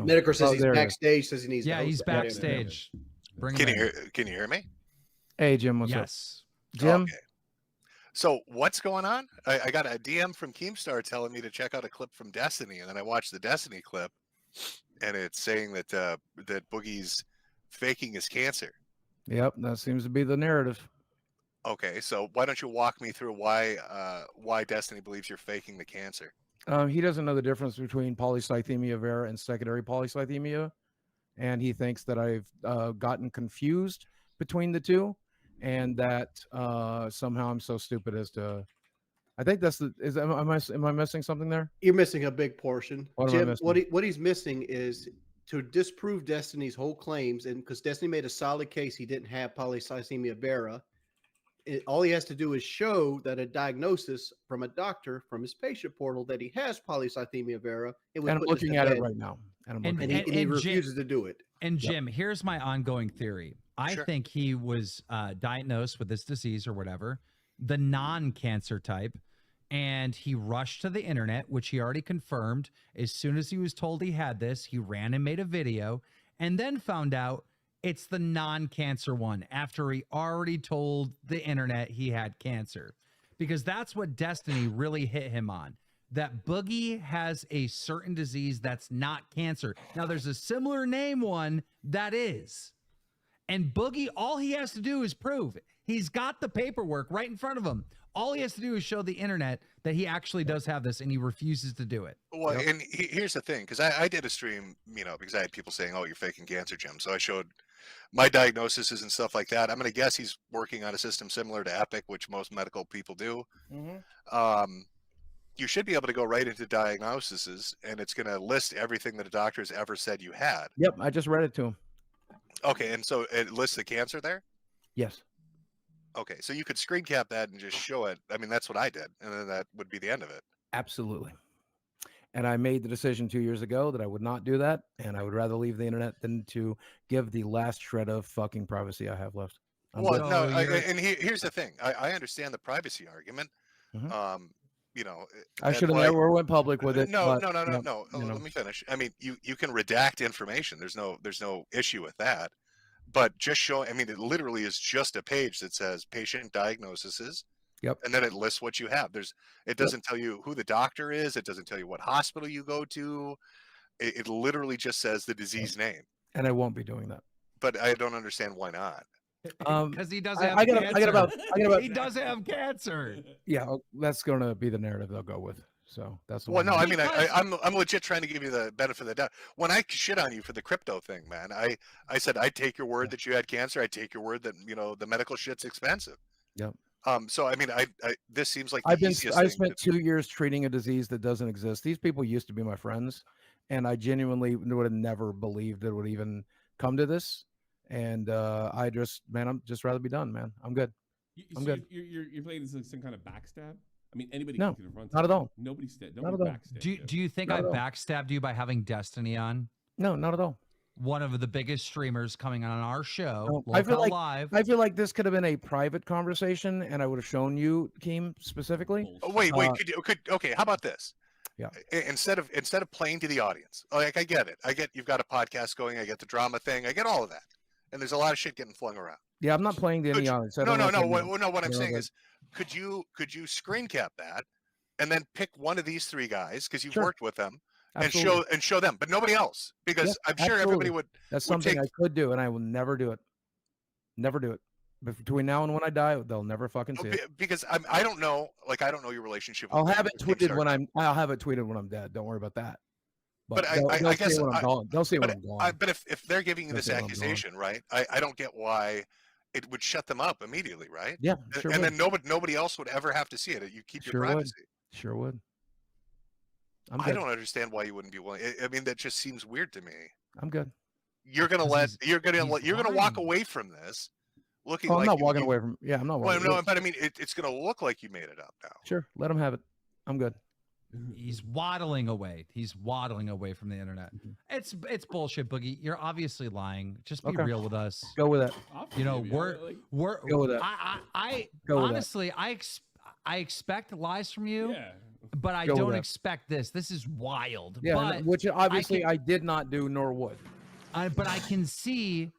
Metokur says he's backstage. Says he needs. Yeah, he's backstage. Can you hear me? Hey, Jim. What's up? Yes. Jim. Okay. So what's going on? I got a DM from Keemstar telling me to check out a clip from Destiny, and then I watched the Destiny clip, and it's saying that that Boogie's faking his cancer. Yep, that seems to be the narrative. Okay, so why don't you walk me through why Destiny believes you're faking the cancer? He doesn't know the difference between polycythemia vera and secondary polycythemia, and he thinks that I've gotten confused between the two, and that somehow I'm so stupid as to. I think that's the. Am I missing something there? You're missing a big portion, Jim. What What he's missing is to disprove Destiny's whole claims, and because Destiny made a solid case, he didn't have polycythemia vera. All he has to do is show that a diagnosis from a doctor from his patient portal that he has polycythemia vera. And I'm looking at it right now. And he refuses to do it. And Jim, here's my ongoing theory. I think he was diagnosed with this disease or whatever, the non-cancer type, and he rushed to the internet, which he already confirmed. As soon as he was told he had this, he ran and made a video, and then found out it's the non-cancer one after he already told the internet he had cancer. Because that's what Destiny really hit him on. That Boogie has a certain disease that's not cancer. Now, there's a similar name one that is. And Boogie, all he has to do is prove it. He's got the paperwork right in front of him. All he has to do is show the internet that he actually does have this, and he refuses to do it. Well, and here's the thing, because I did a stream, because I had people saying, "Oh, you're faking cancer, Jim." So I showed my diagnoses and stuff like that. I'm going to guess he's working on a system similar to Epic, which most medical people do. Mm-hmm. You should be able to go right into diagnoses, and it's going to list everything that a doctor has ever said you had. Yep, I just read it to him. Okay, and so it lists the cancer there? Yes. Okay, so you could screen cap that and just show it. I mean, that's what I did, and then that would be the end of it. Absolutely. And I made the decision 2 years ago that I would not do that, and I would rather leave the internet than to give the last shred of fucking privacy I have left. Here's the thing. I understand the privacy argument. Mm-hmm. I should have never went public with it. No. Let me finish. I mean, you can redact information. There's no issue with that. But just show. I mean, it literally is just a page that says patient diagnoses. Yep. And then it lists what you have. It doesn't tell you who the doctor is. It doesn't tell you what hospital you go to. It literally just says the disease name. And I won't be doing that. But I don't understand why not. Because he doesn't have cancer. He does have cancer. Yeah, that's going to be the narrative they'll go with. So that's the well, no, I mean, I'm legit trying to give you the benefit of the doubt. When I shit on you for the crypto thing, man, I said I'd take your word that you had cancer. I'd take your word that the medical shit's expensive. Yep. So I mean, this seems like I spent 2 years treating a disease that doesn't exist. These people used to be my friends, and I genuinely would have never believed it would even come to this. And I'm just rather be done, man. I'm good. I'm good. You're playing some kind of backstab. I mean, anybody can confront. Not at all. Nobody backstabbed. Do you think I backstabbed you by having Destiny on? No, not at all. One of the biggest streamers coming on our show, I feel like this could have been a private conversation, and I would have shown you, Keem, specifically. Oh, wait, okay. How about this? Yeah. Instead of playing to the audience, like I get it. I get you've got a podcast going. I get the drama thing. I get all of that, and there's a lot of shit getting flung around. Yeah, I'm not playing to any audience. No. What I'm saying is, could you screen cap that, and then pick one of these three guys because you've worked with them. Absolutely. And show them, but nobody else, because I'm sure everybody would. That's something I could do, and I will never do it. Never do it. But between now and when I die, they'll never fucking see it. Because I don't know, I don't know your relationship. I'll have it tweeted when I'm dead. Don't worry about that. But I guess they'll see when I'm gone. But if they're giving you this accusation, right? I don't get why it would shut them up immediately, right? Yeah, sure. And then nobody else would ever have to see it. You keep your privacy. Sure would. I don't understand why you wouldn't be willing. I mean, that just seems weird to me. I'm good. You're gonna walk away from this, looking. I'm not walking away from. Yeah, I'm not. Well, no, but I mean, it's gonna look like you made it up now. Sure, let him have it. I'm good. He's waddling away. He's waddling away from the internet. It's bullshit, Boogie. You're obviously lying. Just be real with us. Go with it. We're go with it. I honestly, I expect lies from you. Yeah. but I go with don't that. expect this. This is wild. Yeah, but which obviously can- I did not do nor would. but I can see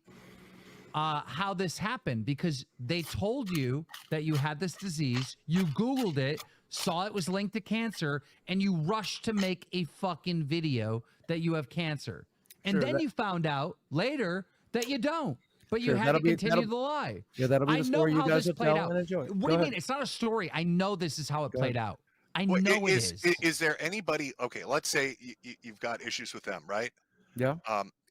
how this happened because they told you that you had this disease. You Googled it, saw it was linked to cancer, and you rushed to make a fucking video that you have cancer. And Sure, then you found out later that you don't. But you Sure, had that'll to be- continue that'll- the lie. Yeah, that'll be I the know story you how guys this will played tell out. and enjoy. What Go do you ahead. mean? It's not a story. I know this is how it Go played ahead. out. I Well, know it is. Is there anybody? Okay, let's say you've got issues with them, right? Yeah.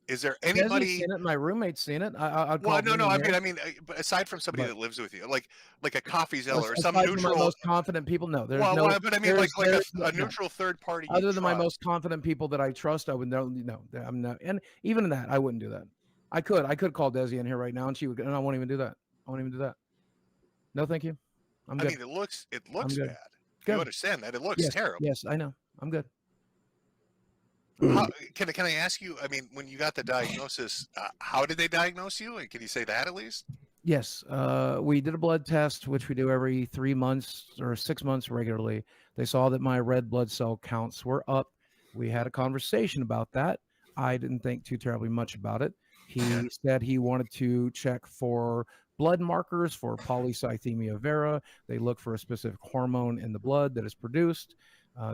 Is there Desi's anybody? seen it. My roommate's seen it. I'd Well, call no, him no. in I here. mean, but aside from somebody But- that lives with you, like a coffee zeller or some Aside from my neutral. most confident people, no. There's Well, no. but I mean, like there's a no- neutral third party. Other than my trust. most confident people that I trust, I would know. No, I'm not. And even in that, I wouldn't do that. I could call Desi in here right now, and she would. And I won't even do that. I won't even do that. No, thank you. I'm I good. mean, it looks good. bad. Good. You understand that? It looks Yes, terrible. yes, I know. I'm good. How, can I ask you? I mean, when you got the diagnosis, how did they diagnose you? And can you say that at least? Yes, we did a blood test, which we do every 3 months or 6 months regularly. They saw that my red blood cell counts were up. We had a conversation about that. I didn't think too terribly much about it. He said he wanted to check for blood markers for polycythemia vera. They look for a specific hormone in the blood that is produced.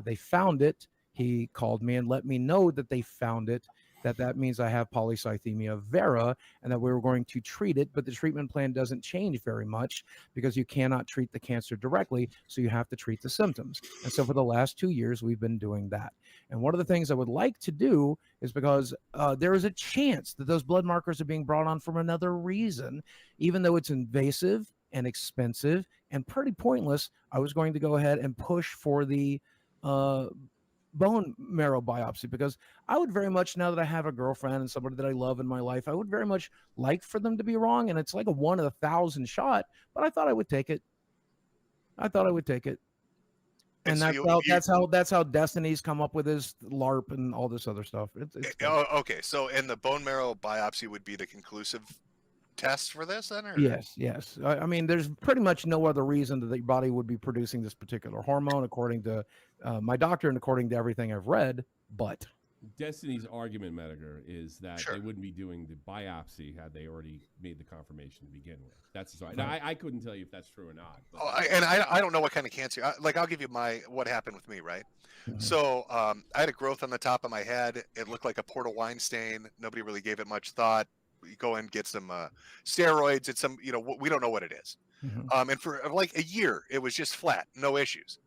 They found it. He called me and let me know that they found it, that means I have polycythemia vera and that we were going to treat it, but the treatment plan doesn't change very much because you cannot treat the cancer directly, so you have to treat the symptoms. And so for the last 2 years, we've been doing that. And one of the things I would like to do is because there is a chance that those blood markers are being brought on from another reason, even though it's invasive and expensive and pretty pointless, I was going to go ahead and push for the bone marrow biopsy because I would very much, now that I have a girlfriend and somebody that I love in my life, I would very much like for them to be wrong. And it's like a 1 in 1,000 shot, but I thought I would take it. And that's how Destiny's come up with his LARP and all this other stuff. It's Okay. So, and the bone marrow biopsy would be the conclusive test for this, then? Or? Yes. I mean, there's pretty much no other reason that your body would be producing this particular hormone, according to my doctor and according to everything I've read. But Destiny's argument, Metokur, is that Sure. they wouldn't be doing the biopsy had they already made the confirmation to begin with. That's right. Now, I couldn't tell you if that's true or not. But I don't know what kind of cancer. I'll give you what happened with me, right? Mhm. So I had a growth on the top of my head. It looked like a port of wine stain. Nobody really gave it much thought. You go and get some steroids. It's some, we don't know what it is. Mhm. And for like a year, it was just flat, no issues.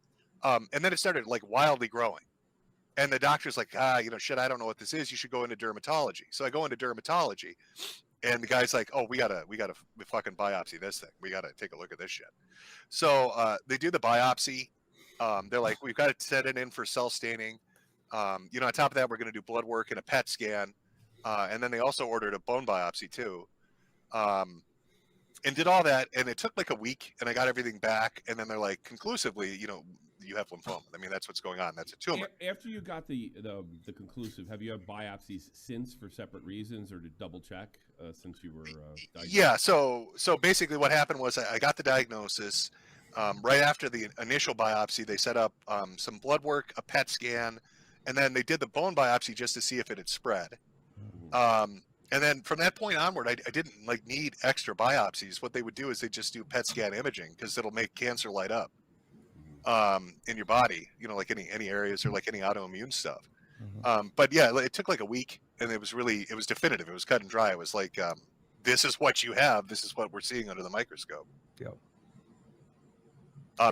And then it started like wildly growing. And the doctor's like, shit, I don't know what this is. You should go into dermatology. So I go into dermatology, and the guy's like, oh, we gotta fucking biopsy this thing. We gotta take a look at this shit. So they do the biopsy. They're like, we've got to set it in for cell staining. On top of that, we're gonna do blood work and a PET scan. And then they also ordered a bone biopsy too. And did all that, and it took like a week, and I got everything back. And then they're like, conclusively, you have lymphoma. I mean, that's what's going on. That's a tumor. after you got the conclusive, have you had biopsies since for separate reasons or to double check since you were diagnosed? Yeah. So basically, what happened was I got the diagnosis. Right after the initial biopsy, they set up some blood work, a PET scan, and then they did the bone biopsy just to see if it had spread. And then from that point onward, I didn't need extra biopsies. What they would do is they just do PET scan imaging because it'll make cancer light up in your body, like any areas or like any autoimmune stuff. But yeah, it took like a week, and it was definitive. It was cut and dry. It was like, this is what you have. This is what we're seeing under the microscope. Yep.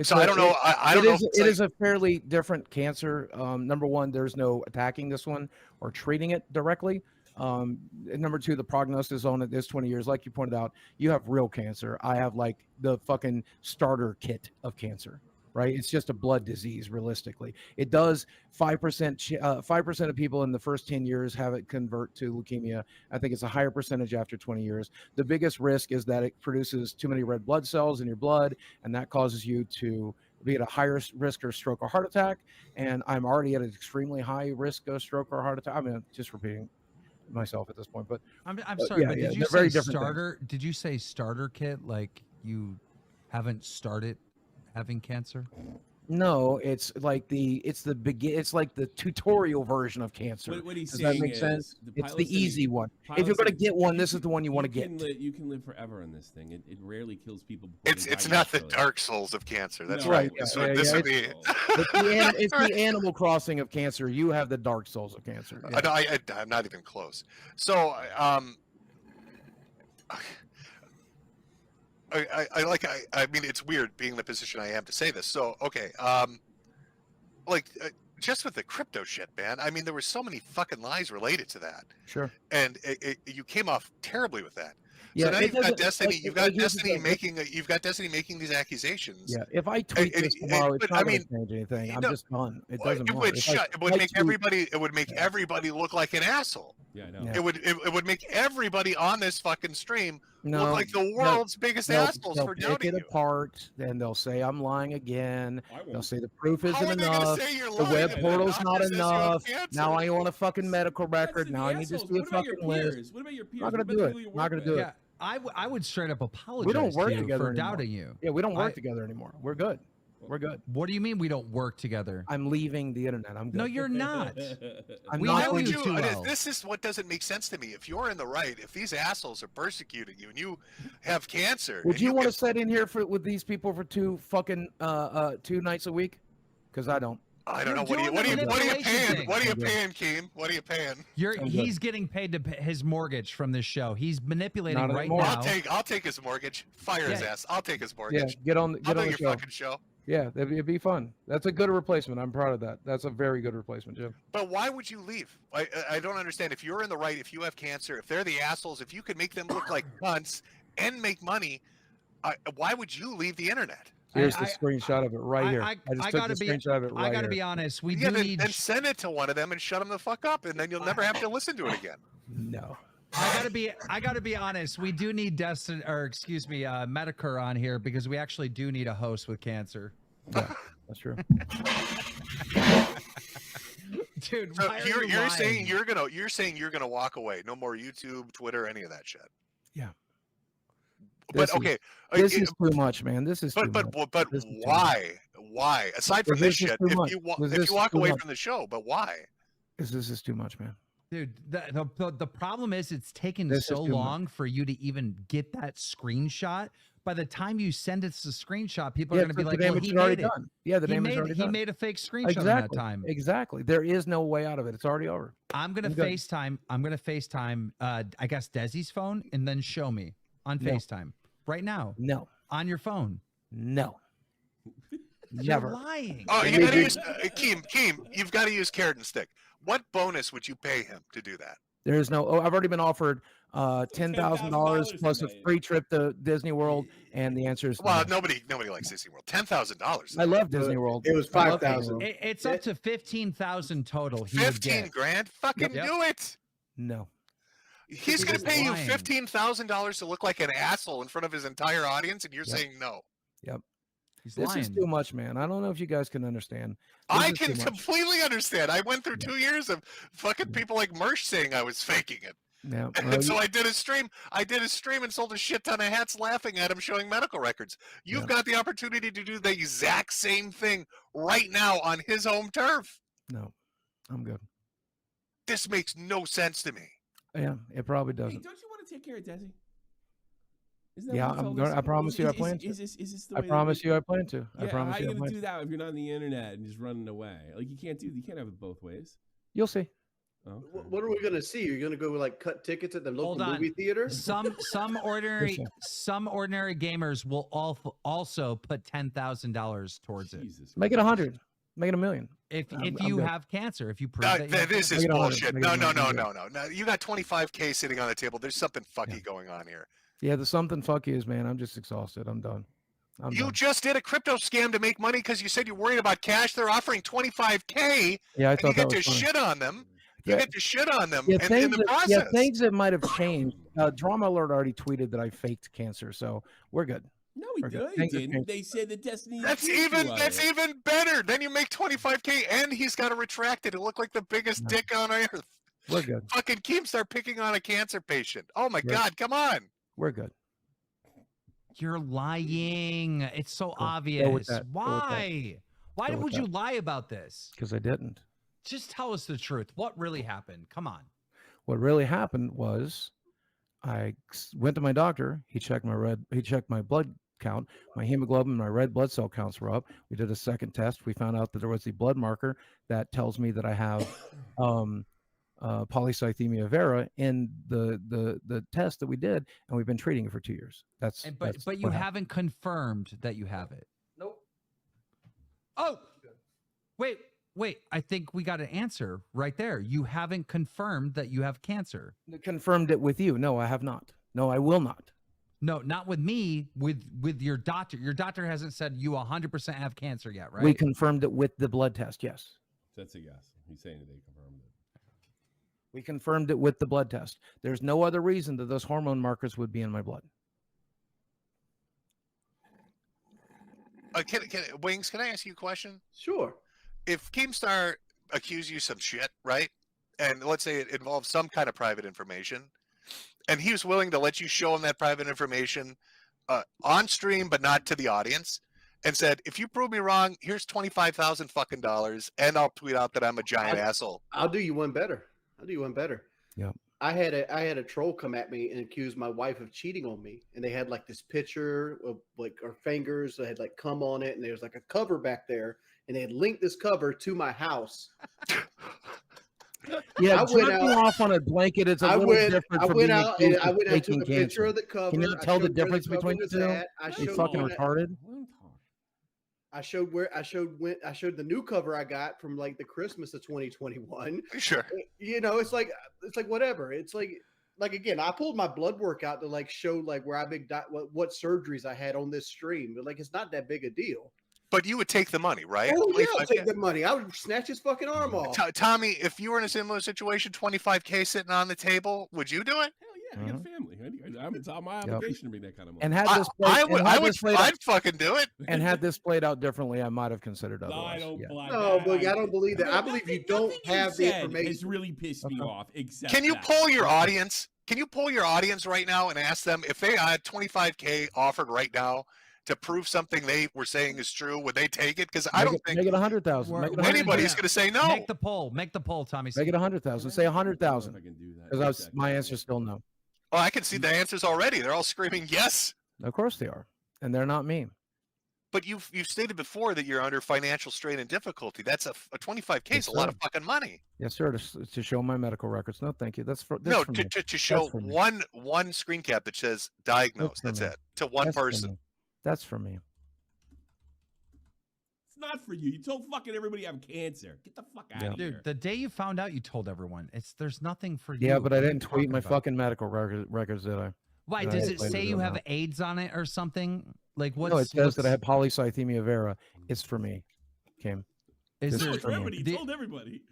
So I don't know. I don't know. It is a fairly different cancer. Number one, there's no attacking this one or treating it directly. And number two, the prognosis on it is 20 years. Like you pointed out, you have real cancer. I have like the fucking starter kit of cancer, right? It's just a blood disease. Realistically, it does 5% of people in the first 10 years have it convert to leukemia. I think it's a higher percentage after 20 years. The biggest risk is that it produces too many red blood cells in your blood, and that causes you to be at a higher risk of stroke or heart attack. And I'm already at an extremely high risk of stroke or heart attack. I mean, just repeating myself at this point, but I'm sorry, but did you say starter? Did you say starter kit? Like you haven't started having cancer? No, it's like it's like the tutorial version of cancer. What he's Does that saying make is sense? the It's pilot the said he- easy one. If pilot you're gonna said get one, this is the one you want to get. You can live forever on this thing. It rarely kills people. before It's they die not the naturally. Dark Souls of cancer. That's No, right. yeah, This yeah, would- this yeah, would be. It's the Animal Crossing of cancer. You have the Dark Souls of cancer. Yeah. No, I'm not even close. So, I mean, it's weird being in the position I am to say this. So, okay, just with the crypto shit, man. I mean, there were so many fucking lies related to that, Sure. and you came off terribly with that. Yeah, so now it you've got doesn't- Destiny. like, You've like, got here's the Destiny thing. you've got Destiny making these accusations. Yeah, if I tweet this tomorrow, it's but, not I going mean, to change anything. I'm no, just done. It Well, doesn't It matter. would If I- shut. It would I make tweet- everybody. It would make everybody look like an asshole. Yeah, I know. Yeah. It would make everybody on this fucking stream No, look like the world's biggest assholes they'll for pick doubting it you. apart, and they'll say I'm lying again. I They'll won't. say the proof How isn't are they gonna enough. say you're The lying web and portal's the not doctor says you have enough. cancer? Now I want a fucking medical That's record. the Now I need to assholes. see a What about your fucking list. peers? What about your peers? Not What gonna about do the it. people you Not work gonna with? do it. Yeah, I would straight up apologize work to you together for anymore. doubting you. Yeah, we don't work I- together anymore. We're good. We're good. What do you mean we don't work together? I'm leaving the internet. I'm good. No, you're not. I'm we not know Why would you you? too well. This is what doesn't make sense to me. If you're in the right, if these assholes are persecuting you and you have cancer, Would and you want to get- sit in here with these people for 2 nights a week? Because I don't. I don't know. You're What are you doing the paying? manipulation What are you thing. paying, Keem? What are you paying? I'm He's getting paid to pay his mortgage from this show. He's manipulating Not right anymore. now. I'll take his mortgage. Fire his Yeah. ass. I'll take his Yeah, mortgage. get on I'll do the your show. fucking show. Yeah, it'd be fun. That's a good replacement. I'm proud of that. That's a very good replacement, Jim. But why would you leave? I don't understand. If you're in the right, if you have cancer, if they're the assholes, if you could make them look like cunts and make money, why would you leave the internet? Here's the I- screenshot of it right here. I just took gotta the be- screenshot of it right I gotta here. be honest. We Yeah, do then, need. then send it to one of them and shut them the fuck up, and then you'll never have to listen to it again. No. I gotta be honest. We do need Metokur on here because we actually do need a host with cancer. Yeah, that's true. Dude, So why are you're you lying? saying you're gonna walk away. No more YouTube, Twitter, any of that shit. Yeah. But This is- okay, This is too much, man. This is too but much. This is too much. why? Why? Aside from This this is shit, too if much. you This if is you walk too away much. from the show, but why? This is too much, man. Dude, the problem is it's taken This is so too much. long for you to even get that screenshot. By the time you send us the screenshot, people are Yeah, going to be the like, "Well, damage he is already made it. done. Yeah, the He damage is made already he done. made a fake screenshot in Exactly. that time." Exactly. There is no way out of it. It's already over. I'm gonna I'm good. FaceTime. I'm gonna FaceTime. I guess Desi's phone, and then show me on No. FaceTime right now No. on your phone. No. You're Never. lying. Oh, It you may gotta be- use Keem. You've got to use carrot and stick. What bonus would you pay him to do that? There is no. Oh, I've already been offered $10,000 plus a tonight. free trip to Disney World, and the answer is Well, no. nobody likes Disney World. $10,000. I love Disney World. It was I love 5,000. Disney World. It's up to 15,000 total. He would 15 get. grand. Fucking Yep. do it. No. He's He's going to pay you lying. $15,000 to look like an asshole in front of his entire audience, and you're Yep. saying no. He's This lying. is too much, man. I don't know if you guys can understand. I is too can much. completely understand. I went through 2 years of fucking people like Mersh saying I was faking it. Yeah. And so I did a stream. And sold a shit ton of hats laughing at him showing medical records. You've Yeah. got the opportunity to do the exact same thing right now on his home turf. No. I'm good. This makes no sense to me. Yeah, it probably Hey, doesn't. don't you want to take care of Desi? Isn't that Yeah, what you I'm told going. us? I promise you, I Is- plan is to. this the I way that promise you, I plan to. Yeah, I promise how you, are I you plan gonna do to. that if you're not on the internet and just running away? Like you can't have it both ways. You'll see. Oh, What are we gonna see? You're gonna go like cut tickets at the local Hold on. movie theater? Some ordinary gamers will also put $10,000 towards it. Jesus. Make it 100. Make it 1,000,000. If I'm you good. have cancer, if you prove that you have This cancer. is Make it 100, bullshit. make it No. 100. No, you got 25K sitting on the table. There's something fucky going on here. Yeah, the something fuck is, man. I'm just exhausted. I'm done. You done. just did a crypto scam to make money because you said you're worried about cash. They're offering 25K, Yeah, I and you thought that get to was funny. shit on them. You Yeah. get to shit on them Yeah, in the process. things that might have changed. Drama Alert already tweeted that I faked cancer, so we're good. No, he Okay, did. thanks, Didn't. thanks. They said that Destiny. That's accused you even of that's it. even better. Then you make 25K, and he's got to retract it. It look like the biggest No. dick on earth. We're good. Fucking Keemstar picking on a cancer patient. Oh my Right. God, come on. We're good. You're lying. It's so Cool. Go with obvious. that. Go with that. Why? Why would you lie about this? Because I didn't. Just tell us the truth. What really happened? Come on. What really happened was I went to my doctor. He checked my blood count, my hemoglobin, my red blood cell counts were up. We did a second test. We found out that there was a blood marker that tells me that I have polycythemia vera in the test that we did, and we've been treating it for 2 years. But you haven't confirmed that you have it. Nope. Oh, wait. I think we got an answer right there. You haven't confirmed that you have cancer. Confirmed it with you. No, I have not. No, I will not. No, not with me, with your doctor. Your doctor hasn't said you 100% have cancer yet, right? We confirmed it with the blood test, yes. That's a yes. He's saying that they confirmed it. We confirmed it with the blood test. There's no other reason that those hormone markers would be in my blood. Wings, can I ask you a question? Sure. If Keemstar accused you some shit, right? And let's say it involves some kind of private information, and he was willing to let you show him that private information on stream, but not to the audience, and said, if you prove me wrong, here's $25,000 fucking dollars, and I'll tweet out that I'm a giant asshole. I'll do you one better. Yeah. I had a troll come at me and accuse my wife of cheating on me, and they had like this picture of like our fingers that had like cum on it, and there was like a cover back there, and they had linked this cover to my house. Yeah, jerking off on a blanket is a little different. I went out and I took a picture cancer. of the cover. Can you tell the difference between the two? You fucking retarded. I showed the new cover I got from like the Christmas of 2021. Sure. You know, it's like whatever. It's like again, I pulled my blood work out to like show like where what surgeries I had on this stream, but like it's not that big a deal. But you would take the money, right? Oh yeah, I'll take the money. I would snatch his fucking arm off. Tommy, if you were in a similar situation, $25K sitting on the table, would you do it? Hell yeah, I got a family. It's my obligation to make that kind of money. And had this played, I'd fucking do it. And had this played out differently, I might have considered otherwise. I don't believe that. I believe you don't have the information. It's really pissed me off. Can you poll your audience? Can you poll your audience right now and ask them if they had $25K offered right now to prove something they were saying is true, would they take it? Because I don't think make it 100,000. Anybody's going to say no. Make the poll, Tommy. Make it 100,000. Say 100,000. Because my answer's still no. Oh, I can see the answers already. They're all screaming yes. Of course they are, and they're not me. But you've stated before that you're under financial strain and difficulty. That's a $25K is a lot of fucking money. Yes, sir. To show my medical records. No, thank you. To show one screen cap that says diagnosed. That's it. To one person. That's for me. It's not for you. You told fucking everybody you have cancer. Get the fuck out of here. Dude, the day you found out, you told everyone. There's nothing for you. Yeah, but I didn't tweet my fucking medical records, did I? Why? Does it say you have AIDS on it or something? Like what? No, it says that I have polycythemia vera. It's for me, Kim. Is there for everybody? He told everybody.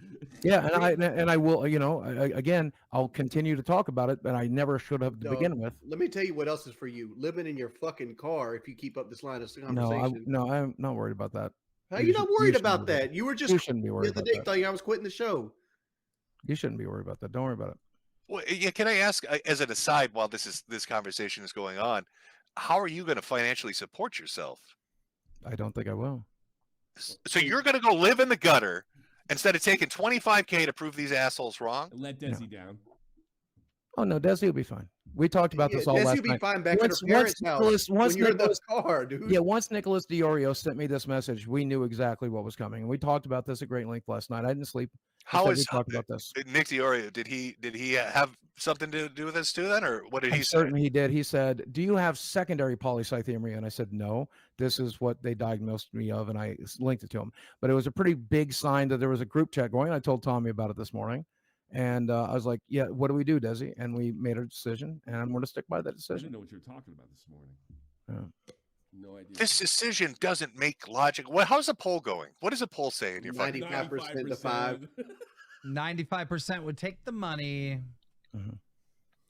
Yeah, and I will. You know, again, I'll continue to talk about it, but I never should have to begin with. Let me tell you what else is for you: living in your fucking car. If you keep up this line of conversation. No, I'm not worried about that. How are you not worried about that? You were just you shouldn't be worried the other day telling you I was quitting the show. You shouldn't be worried about that. Don't worry about it. Well, yeah, can I ask, as an aside, while this conversation is going on, how are you going to financially support yourself? I don't think I will. So you're going to go live in the gutter instead of taking $25K to prove these assholes wrong? Let Desi down. Oh no, Desi will be fine. We talked about this all last night. Desi will be fine back at her parents' house when you're in the car, dude. Yeah, once Nicholas DiOrio sent me this message, we knew exactly what was coming, and we talked about this at great length last night. I didn't sleep. We talked about this? Nick DiOrio? Did he have something to do with this too? Then, or what did he say? Certainly he did. He said, "Do you have secondary polycythemia?" And I said, "No. This is what they diagnosed me of," and I linked it to him. But it was a pretty big sign that there was a group chat going. I told Tommy about it this morning. And I was like, yeah, what do we do, Desi? And we made a decision, and I'm going to stick by that decision. I didn't know what you were talking about this morning. Yeah. No idea. This decision doesn't make logic. Well, how's the poll going? What does the poll say in your 95% to 5? 95% would take the money. Mm-hmm.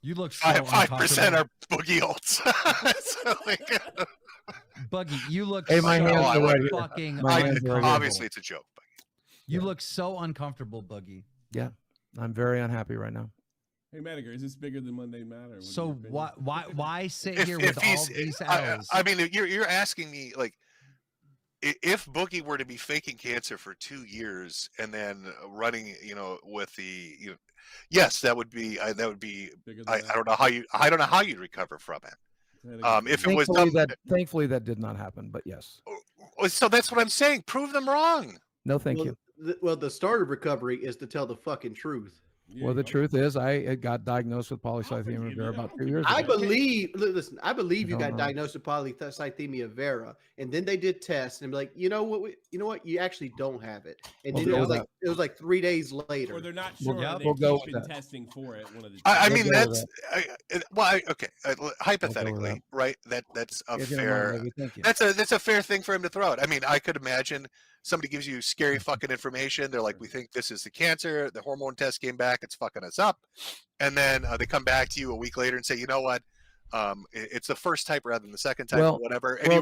You look so 5% are Boogie ults. Buggy, you look hey, my hands are right fucking obviously it's a joke. You look so uncomfortable, Buggy. Yeah. I'm very unhappy right now. Hey, Metokur, is this bigger than Monday Matter? So why sit here with all these L's? I mean, you're asking me, like, if Boogie were to be faking cancer for 2 years and then running, with the, yes, that would be I don't know how you'd recover from it. If it was Thankfully that did not happen, but yes. So that's what I'm saying. Prove them wrong. No, thank you. The start of recovery is to tell the fucking truth. Well, the truth is, I got diagnosed with polycythemia vera about 2 years ago. I believe you got diagnosed with polycythemia vera, and then they did tests and be like, you know what, you actually don't have it. And then it was like 3 days later. Or they're not sure. We'll go with been that. testing for it. One of the hypothetically, right? That's a fair. That's a fair thing for him to throw out. I mean, I could imagine somebody gives you scary fucking information. They're like, we think this is the cancer. The hormone test came back. It's fucking us up. And then they come back to you a week later and say, you know what? It's the first type rather than the second type or whatever. And did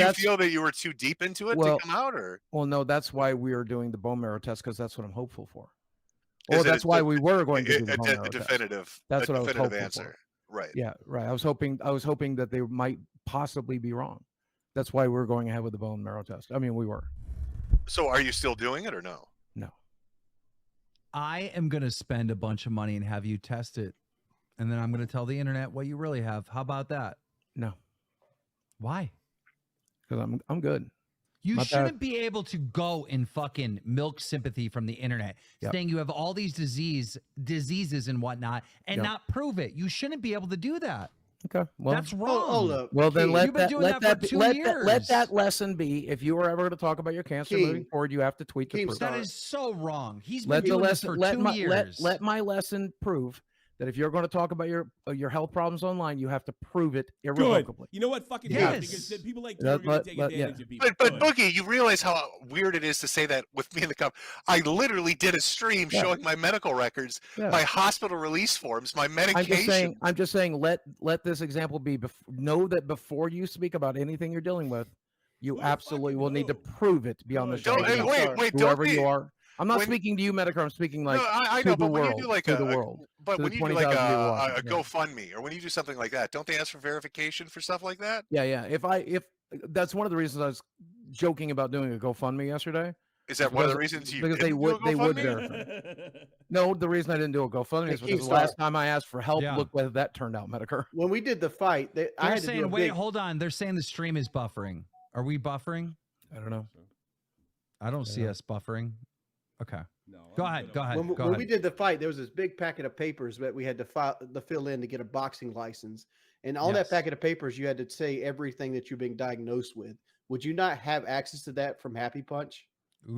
you feel that you were too deep into it to come out? Or no, that's why we are doing the bone marrow test, because that's what I'm hopeful for. Or that's why we were going to do the bone marrow test. That's what I was hoping answer. For. Right. Yeah, right. I was hoping that they might possibly be wrong. That's why we're going ahead with the bone marrow test. I mean, we were. So are you still doing it or no? No. I am going to spend a bunch of money and have you test it. And then I'm going to tell the internet what you really have. How about that? No. Why? Because I'm good. You shouldn't be able to go and fucking milk sympathy from the internet saying you have all these diseases and whatnot and not prove it. You shouldn't be able to do that. Okay, well, that's wrong. Well, then let that years. lesson be. If you were ever going to talk about your cancer moving forward, you have to tweet the proof. That is so wrong. He's been doing this for 2 years. Let my lesson prove that if you're going to talk about your health problems online, you have to prove it irrevocably. Good. You know what? Fucking because people like you are going to take advantage of people. But Boogie, you realize how weird it is to say that with me in the cup. I literally did a stream showing my medical records, my hospital release forms, my medication. I'm just saying. Let this example be. Know that before you speak about anything you're dealing with, you absolutely will need to prove it beyond the show. Wait, whoever you are. I'm not speaking to you, Metokur. I'm speaking like I know, to the world. But when you do like a GoFundMe or when you do something like that, don't they ask for verification for stuff like that? Yeah. If that's one of the reasons I was joking about doing a GoFundMe yesterday. Is that one of the reasons you? Because they would verify. No, the reason I didn't do a GoFundMe is because the last time I asked for help, look whether that turned out, Metokur. When we did the fight, they're saying, wait, hold on. They're saying the stream is buffering. Are we buffering? I don't know. I don't see us buffering. Okay. No. Go ahead. When we did the fight, there was this big packet of papers that we had to fill in to get a boxing license. And on that packet of papers, you had to say everything that you're being diagnosed with. Would you not have access to that from Happy Punch? Ooh.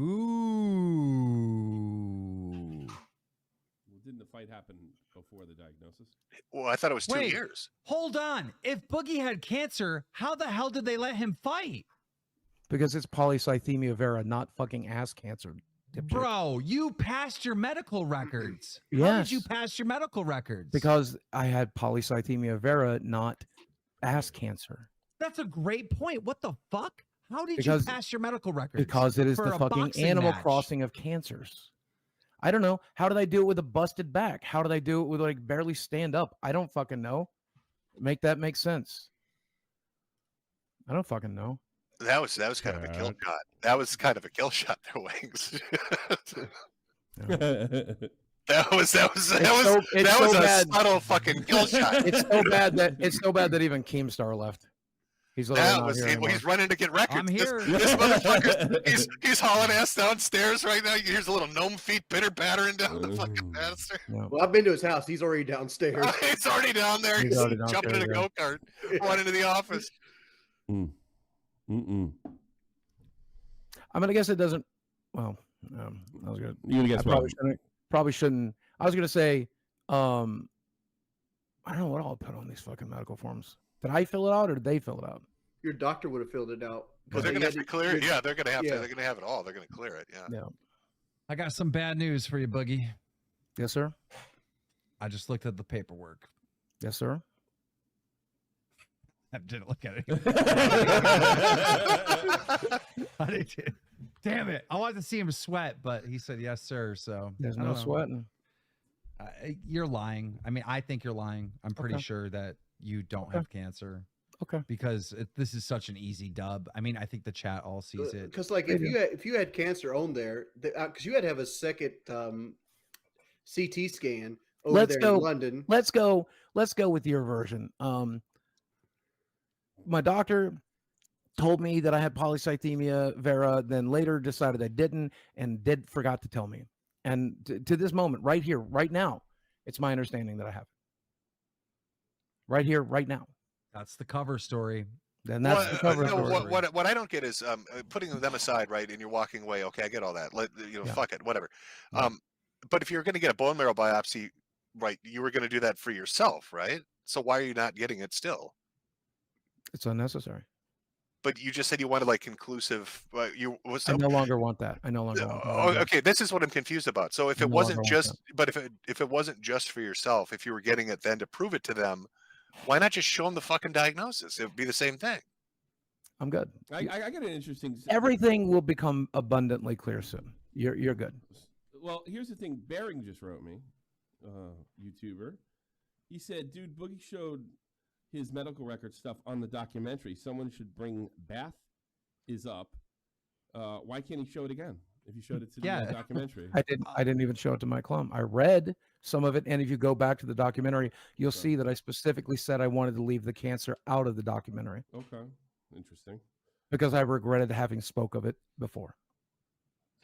Well, didn't the fight happen before the diagnosis? Well, I thought it was 2 years. Hold on. If Boogie had cancer, how the hell did they let him fight? Because it's polycythemia vera, not fucking ass cancer. Bro, you passed your medical records. Yes. How did you pass your medical records? Because I had polycythemia vera, not ass cancer. That's a great point. What the fuck? How did you pass your medical records? Because it is the fucking Animal Crossing of cancers. I don't know. How did I do it with a busted back? How did I do it with like barely stand up? I don't fucking know. Make that make sense. I don't fucking know. That was kind of a kill shot. That was kind of a kill shot there, Wings. That was a subtle fucking kill shot. It's so bad that even Keemstar left. He's running to get records. I'm here. This motherfucker, he's hauling ass downstairs right now. You hear his little gnome feet battering down the fucking banister. Yeah. Well, I've been to his house. He's already downstairs. He's already down there. He's jumping in a go-kart, running to the office. I mean, I guess it doesn't. Well, I was gonna. You gonna guess probably shouldn't. I was gonna say, I don't know what I'll put on these fucking medical forms. Did I fill it out or did they fill it out? Your doctor would have filled it out. Well, they're gonna have to clear it. Yeah, they're gonna have to. They're gonna have it all. They're gonna clear it. Yeah. I got some bad news for you, Boogie. Yes, sir. I just looked at the paperwork. Yes, sir. I didn't look at it. Damn it. I wanted to see him sweat, but he said, yes, sir. So there's no sweating. You're lying. I mean, I think you're lying. I'm pretty sure that you don't have cancer. Okay. because this is such an easy dub. I mean, I think the chat all sees it. Because like if you had cancer on there, because you had to have a second CT scan over Let's there go. in London. Let's go with your version. My doctor told me that I had polycythemia vera, then later decided I didn't, and forgot to tell me. And to this moment, right here, right now, it's my understanding that I have it. Right here, right now. That's the cover story. Then that's the cover story. What I don't get is putting them aside, right? And you're walking away. Okay, I get all that. Fuck it, whatever. Yeah. But if you're going to get a bone marrow biopsy, right, you were going to do that for yourself, right? So why are you not getting it still? It's unnecessary. But you just said you wanted like conclusive. I no longer want that. I no longer want that. Okay, this is what I'm confused about. So if it wasn't just, but if it wasn't just for yourself, if you were getting it then to prove it to them, why not just show them the fucking diagnosis? It would be the same thing. I'm good. I got an interesting. Everything will become abundantly clear soon. You're good. Well, here's the thing. Bering just wrote me, YouTuber. He said, "Dude, Boogie showed his medical record stuff on the documentary. Someone should bring Bath is up. Why can't he show it again? If you showed it to the documentary, I didn't even show it to Mike Klum. I read some of it, and if you go back to the documentary, you'll see that I specifically said I wanted to leave the cancer out of the documentary. Okay, interesting. Because I regretted having spoke of it before.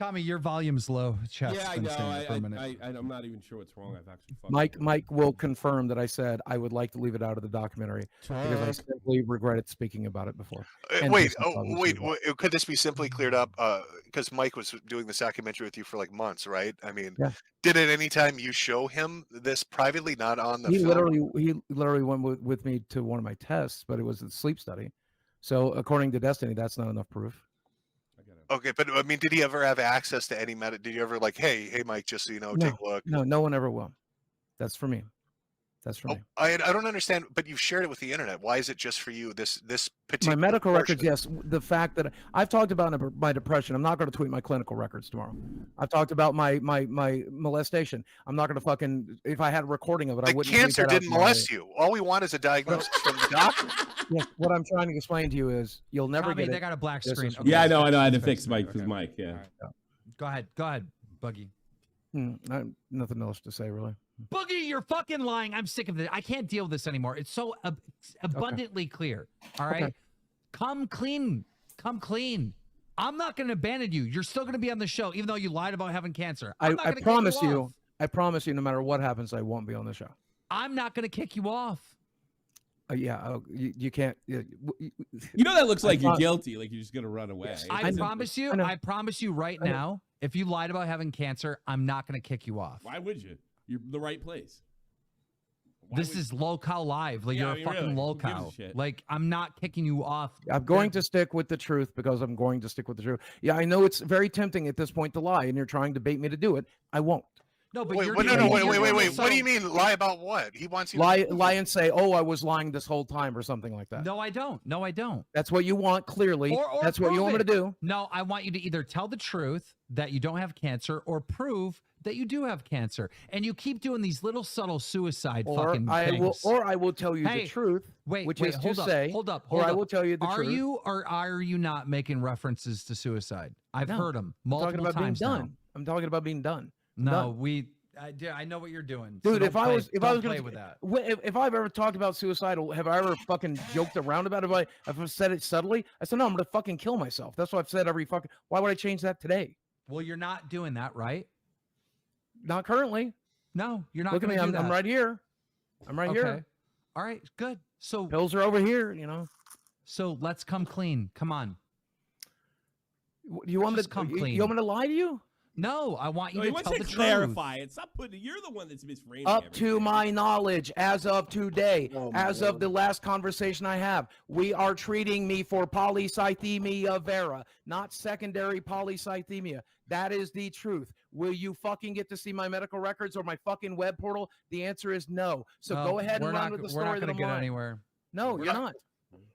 Tommy, your volume's low. Chat's Yeah, I been know. saying it for a minute. I'm not even sure what's wrong. I've actually Mike will confirm that I said I would like to leave it out of the documentary because I simply regretted speaking about it before. Wait, could this be simply cleared up? Because Mike was doing this documentary with you for like months, right? I mean, did at any time you show him this privately, not on the film? He literally went with me to one of my tests, but it was a sleep study. So according to Destiny, that's not enough proof. Okay, but I mean, did he ever have access to any did you ever like, hey, Mike, just so you know, take a look? No one ever will. That's for me. That's for me. I don't understand, but you've shared it with the internet. Why is it just for you? This particular my medical records, yes. The fact that I've talked about my depression. I'm not going to tweet my clinical records tomorrow. I've talked about my molestation. I'm not going to fucking, if I had a recording of it, I wouldn't. Cancer didn't molest you. All we want is a diagnosis from the doctor. Yeah, what I'm trying to explain to you is you'll never Tommy, get it. they got a black screen. Okay. Yeah, I know. I had to fix Mike with Mike. Yeah. Go ahead, Boogie. Nothing else to say, really. Boogie, you're fucking lying. I'm sick of this. I can't deal with this anymore. It's so abundantly clear. All right? Okay. Come clean. Come clean. I'm not going to abandon you. You're still going to be on the show, even though you lied about having cancer. I promise you, I promise you, no matter what happens, I won't be on the show. I'm not going to kick you off. You can't. You know that looks like you're guilty, like you're just gonna run away. I promise you right now, if you lied about having cancer, I'm not going to kick you off. Why would you? You're in the right place. This is Lolcow Live. Like, you're a fucking Lolcow. Like, I'm not kicking you off. I'm going to stick with the truth because I'm going to stick with the truth. Yeah, I know it's very tempting at this point to lie, and you're trying to bait me to do it. I won't. No, but wait. What do you mean lie about what? He wants you to lie and say, "Oh, I was lying this whole time" or something like that. No, I don't. That's what you want, clearly. That's what you want me to do. No, I want you to either tell the truth that you don't have cancer or prove that you do have cancer. And you keep doing these little subtle suicide fucking things. Or I will tell you the truth. Hold up. I will tell you the truth. Are you or are you not making references to suicide? I've heard them multiple times now. I'm talking about being done. No, I know what you're doing, dude. So if I was play gonna with that, if I've ever talked about suicidal, have I ever fucking joked around about it? If I've said it subtly, I said no, I'm gonna fucking kill myself. That's what I've said every fucking. Why would I change that today? Well, you're not doing that, right? Not currently. No, you're not. Look at me. I'm right here. I'm right here. All right, good. So pills are over here. You know. So let's come clean. Come on. You want me to come clean? You want me to lie to you? No, I want you to tell the truth. Clarify it. Stop putting. You're the one that's misframing. Up to my knowledge, as of today, of the last conversation I have, we are treating me for polycythemia vera, not secondary polycythemia. That is the truth. Will you fucking get to see my medical records or my fucking web portal? The answer is no. So go ahead and run with the story. We're not going to get anywhere. No, you're not.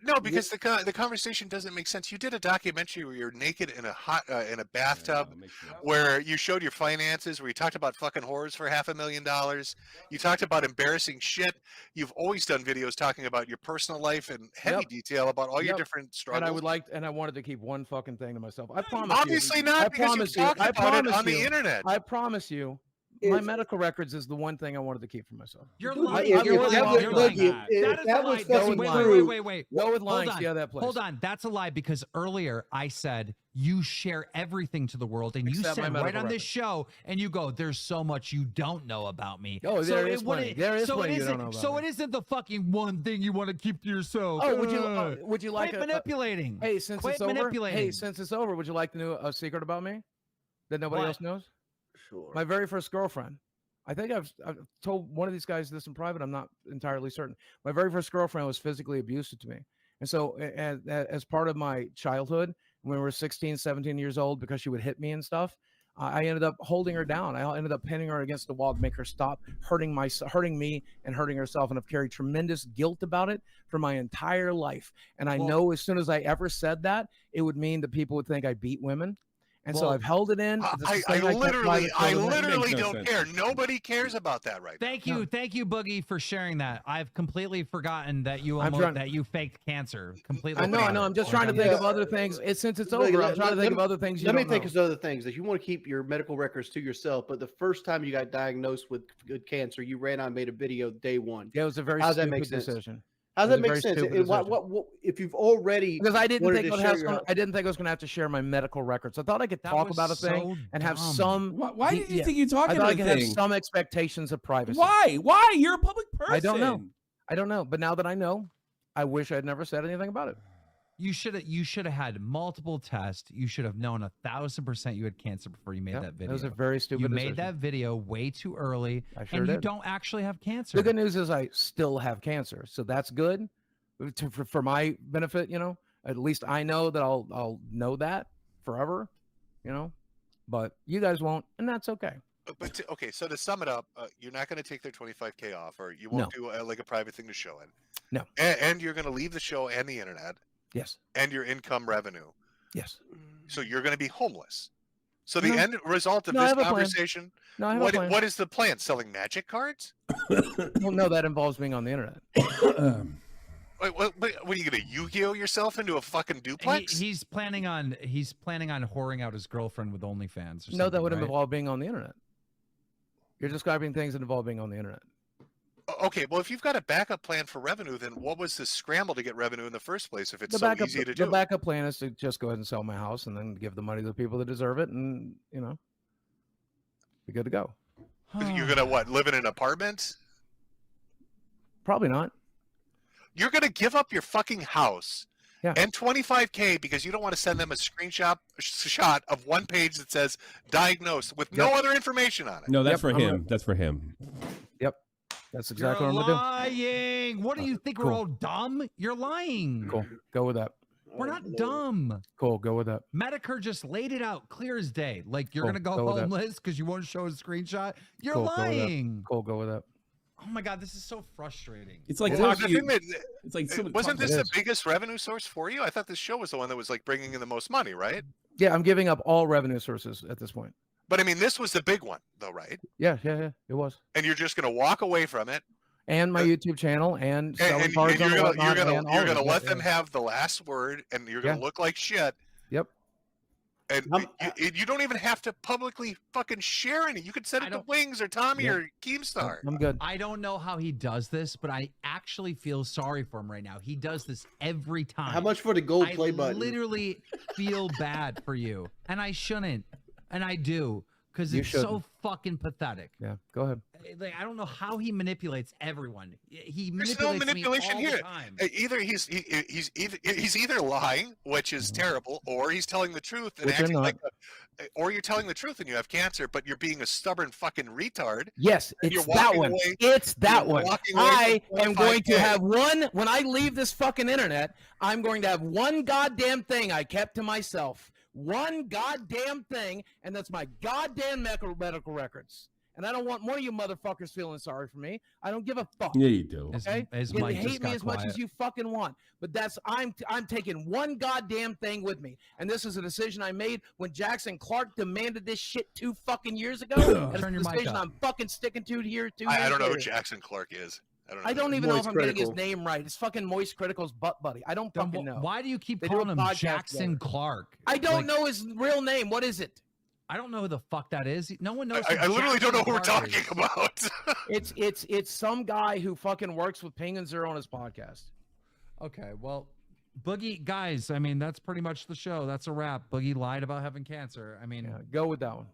No, because the conversation doesn't make sense. You did a documentary where you're naked in a bathtub, where you showed your finances, where you talked about fucking whores for $500,000. You talked about embarrassing shit. You've always done videos talking about your personal life in heavy detail about all your different struggles. And I wanted to keep one fucking thing to myself. I promise. Obviously not, because you talked about it on the internet. I promise you. My medical records is the one thing I wanted to keep for myself. You're lying. You're lying. That was fucking Wait. Go with lying. See how that plays. Hold on. That's a lie, because earlier I said you share everything to the world, and you said right on this show, and you go, "There's so much you don't know about me." Oh, there is plenty. There is plenty you don't know about me. So it isn't the fucking one thing you want to keep to yourself. Oh, would you like manipulating? Hey, since it's over. Hey, since it's over, would you like to know a secret about me that nobody else knows? Sure. My very first girlfriend. I think I've told one of these guys this in private. I'm not entirely certain. My very first girlfriend was physically abusive to me. And so as part of my childhood, when we were 16, 17 years old, because she would hit me and stuff, I ended up holding her down. I ended up pinning her against the wall to make her stop hurting me and hurting herself. And I've carried tremendous guilt about it for my entire life. And I know as soon as I ever said that, it would mean that people would think I beat women. And so I've held it in. I literally don't care. Nobody cares about that right now. Thank you, Boogie, for sharing that. I've completely forgotten that you faked cancer. Completely. I know. I'm just trying to think of other things. Since it's over, I'm trying to think of other things. Let me think of other things. If you want to keep your medical records to yourself, but the first time you got diagnosed with cancer, you ran out and made a video day one. Yeah, it was a very stupid decision. How does that make sense? What if you've already? Because I didn't think I was going to have to share my medical records. I thought I could talk about a thing and have some. Why did you think you talking about? I thought I could have some expectations of privacy. Why? You're a public person. I don't know. But now that I know, I wish I'd never said anything about it. You should have had multiple tests. You should have known 1,000% you had cancer before you made that video. That was a very stupid decision. You made that video way too early, and you don't actually have cancer. The good news is I still have cancer, so that's good for my benefit. At least I know that I'll know that forever. But you guys won't, and that's okay. But okay, so to sum it up, you're not going to take their $25K off, or you won't do like a private thing to show it. No, and you're going to leave the show and the internet. Yes. And your income revenue. Yes. So you're going to be homeless. So the end result of this conversation, what is the plan? Selling magic cards? Well, no, that involves being on the internet. Wait, what are you going to Yu-Gi-Oh yourself into a fucking duplex? He's planning on whoring out his girlfriend with OnlyFans. No, that would involve being on the internet. You're describing things that involve being on the internet. Okay, well, if you've got a backup plan for revenue, then what was the scramble to get revenue in the first place if it's so easy to do? The backup plan is to just go ahead and sell my house and then give the money to the people that deserve it, and, be good to go. You're going to, live in an apartment? Probably not. You're going to give up your fucking house and $25K because you don't want to send them a shot of one page that says diagnosed with no other information on it. No, that's for him. That's for him. Yep. That's exactly what I'm going to do. Lying. What do you think? We're all dumb? You're lying. Cool. Go with that. We're not dumb. Cool. Go with that. Metokur just laid it out clear as day. Like you're going to go homeless because you won't show a screenshot. You're lying. Cool. Go with that. Oh my God, this is so frustrating. It's like wasn't this the biggest revenue source for you? I thought this show was the one that was like bringing in the most money, right? Yeah, I'm giving up all revenue sources at this point. But I mean, this was the big one, though, right? Yeah, it was. And you're just going to walk away from it, and my YouTube channel, and selling cards on you're going to let them have the last word, and you're going to look like shit. Yep. And you don't even have to publicly fucking share any. You could send it to Wings or Tommy or Keemstar. I'm good. I don't know how he does this, but I actually feel sorry for him right now. He does this every time. How much for the gold play button? I literally feel bad for you, and I shouldn't. And I do, because it's so fucking pathetic. Yeah, go ahead. Like, I don't know how he manipulates everyone. There's no manipulation here. Either he's either lying, which is terrible, or he's telling the truth and acting like, or you're telling the truth and you have cancer, but you're being a stubborn fucking retard. Yes, it's that one. It's that one. I am going to have one when I leave this fucking internet. I'm going to have one goddamn thing I kept to myself. One goddamn thing, and that's my goddamn medical records. and I don't want one of you motherfuckers feeling sorry for me. I don't give a fuck. Yeah, you do. Okay, As you can Mike just hate me got as much quiet. as you fucking want, but that's I'm taking one goddamn thing with me, and this is a decision I made when Jackson Clark demanded this shit 2 fucking years ago. And it's Turn a your mic decision up. I'm fucking sticking to here 2 years I don't know who later. Jackson Clark is. I don't even know if Moist I'm getting his Critical. name right. It's fucking Moist Critical's butt buddy. I don't Then fucking know. Why do you keep They do a calling him podcast Jackson together. Clark? I don't Like, know his real name. What is it? I don't know who the fuck that is. No one knows. who I literally don't know who we're Jackson talking Clark is. about. It's some guy who fucking works with Ping and Zero on his podcast. Okay, well, Boogie, guys, I mean, that's pretty much the show. That's a wrap. Boogie lied about having cancer. I mean, Yeah, go with that one.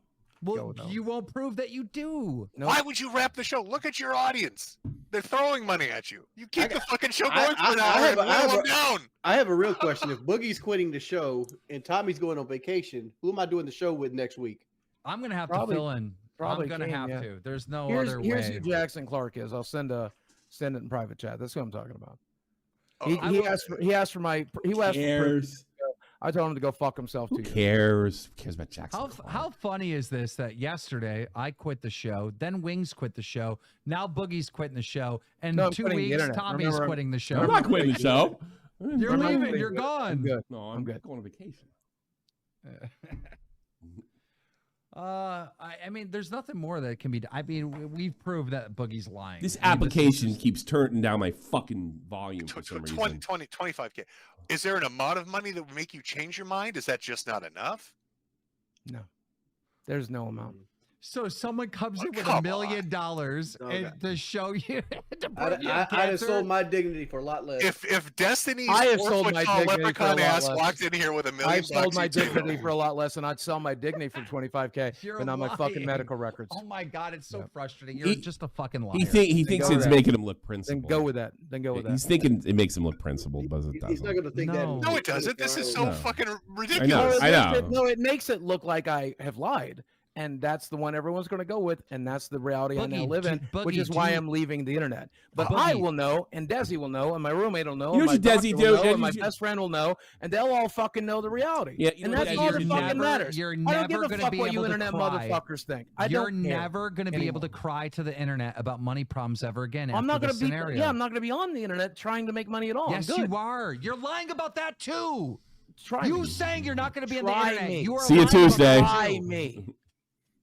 go well, with that you won't prove that you do. No, Why would you wrap the show? Look at your audience. They're throwing money at you. You keep the fucking show I- going I- for an I hour have and a- I have whittle a- them down. I have a real question. If Boogie's quitting the show and Tommy's going on vacation, who am I doing the show with next week? I'm gonna have Probably- to fill in. probably I'm gonna King, have yeah. to. There's no here's other here's way. who Jackson Clark is. I'll send it in private chat. That's who I'm talking about. Oh, I He will- asked for my Cares. I told him to go fuck himself Who 2 years. cares? Who cares about Jackson? How Clark? funny is this that yesterday I quit the show, then Wings quit the show, now Boogie's quitting the show, and No, I'm 2 quitting the weeks internet. Tommy's Remember, quitting the show. I'm not quitting the show. You're Remember, leaving. I'm You're good. gone. I'm good. No, I'm I'm good. going on vacation. I mean, there's nothing more that can be. I mean, we've proved that Boogie's lying. This I mean, application keeps turning down my fucking volume for some 20, reason. 25K. Is there an amount of money that would make you change your mind? Is that just not enough? No, there's no amount. So someone comes in with Come $1 million Okay. and to show you to I'd prove you have have cancer? sold my dignity for a lot less. If Destiny's I have sold my 4-foot-tall dignity for a leprechaun lot ass less. walked in here with $1 million I've sold my he'd take it. dignity for a lot less, and I'd sell my dignity for 25K, You're but not my fucking lying. medical records. Oh my god, it's so Yep. frustrating. You're He- just a fucking liar. He thinks go it's with that. making him look Then principled. go with that. Then go with that. He's thinking it makes him look principled, but it He's not doesn't. going to think No. that. No, it doesn't. This is so No. fucking I ridiculous. know. I know. No, it makes it look like I have lied. And that's the one everyone's going to go with, and that's the reality I now Boogie, live in, Boogie, which is why do- I'm leaving the internet. But Boogie. I will know, and Desi will know, and my roommate will know, You know and my what Desi doctor do? will know, Desi and my should- best friend will know, and they'll all fucking know the reality. Yeah, you and know what that's Desi all should that do? fucking matters. You're I don't never give a gonna fuck be what you able to internet cry. motherfuckers think. I You're don't care never going to be able to anymore. cry to the internet about money problems ever again. I'm not going going to to be. scenario. Yeah, I'm not going to be on the internet trying to make money at all. Yes, I'm good. you are. You're lying about that too. Try You me. saying you're not going to be on the Try internet. me. You are See you lying about Tuesday. that Try too. me.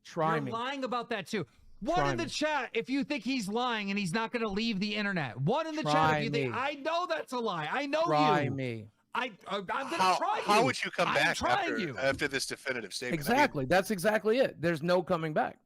Try You're me. lying about that too. One Try in the me. chat if you think he's lying and he's not going to leave the internet. One in the chat Try if you think me. I know that's a lie. I know Try you. me. I'm going to How, try you. how would you come I'm back trying you. after this definitive statement? I mean, Exactly. That's exactly it. There's no coming back.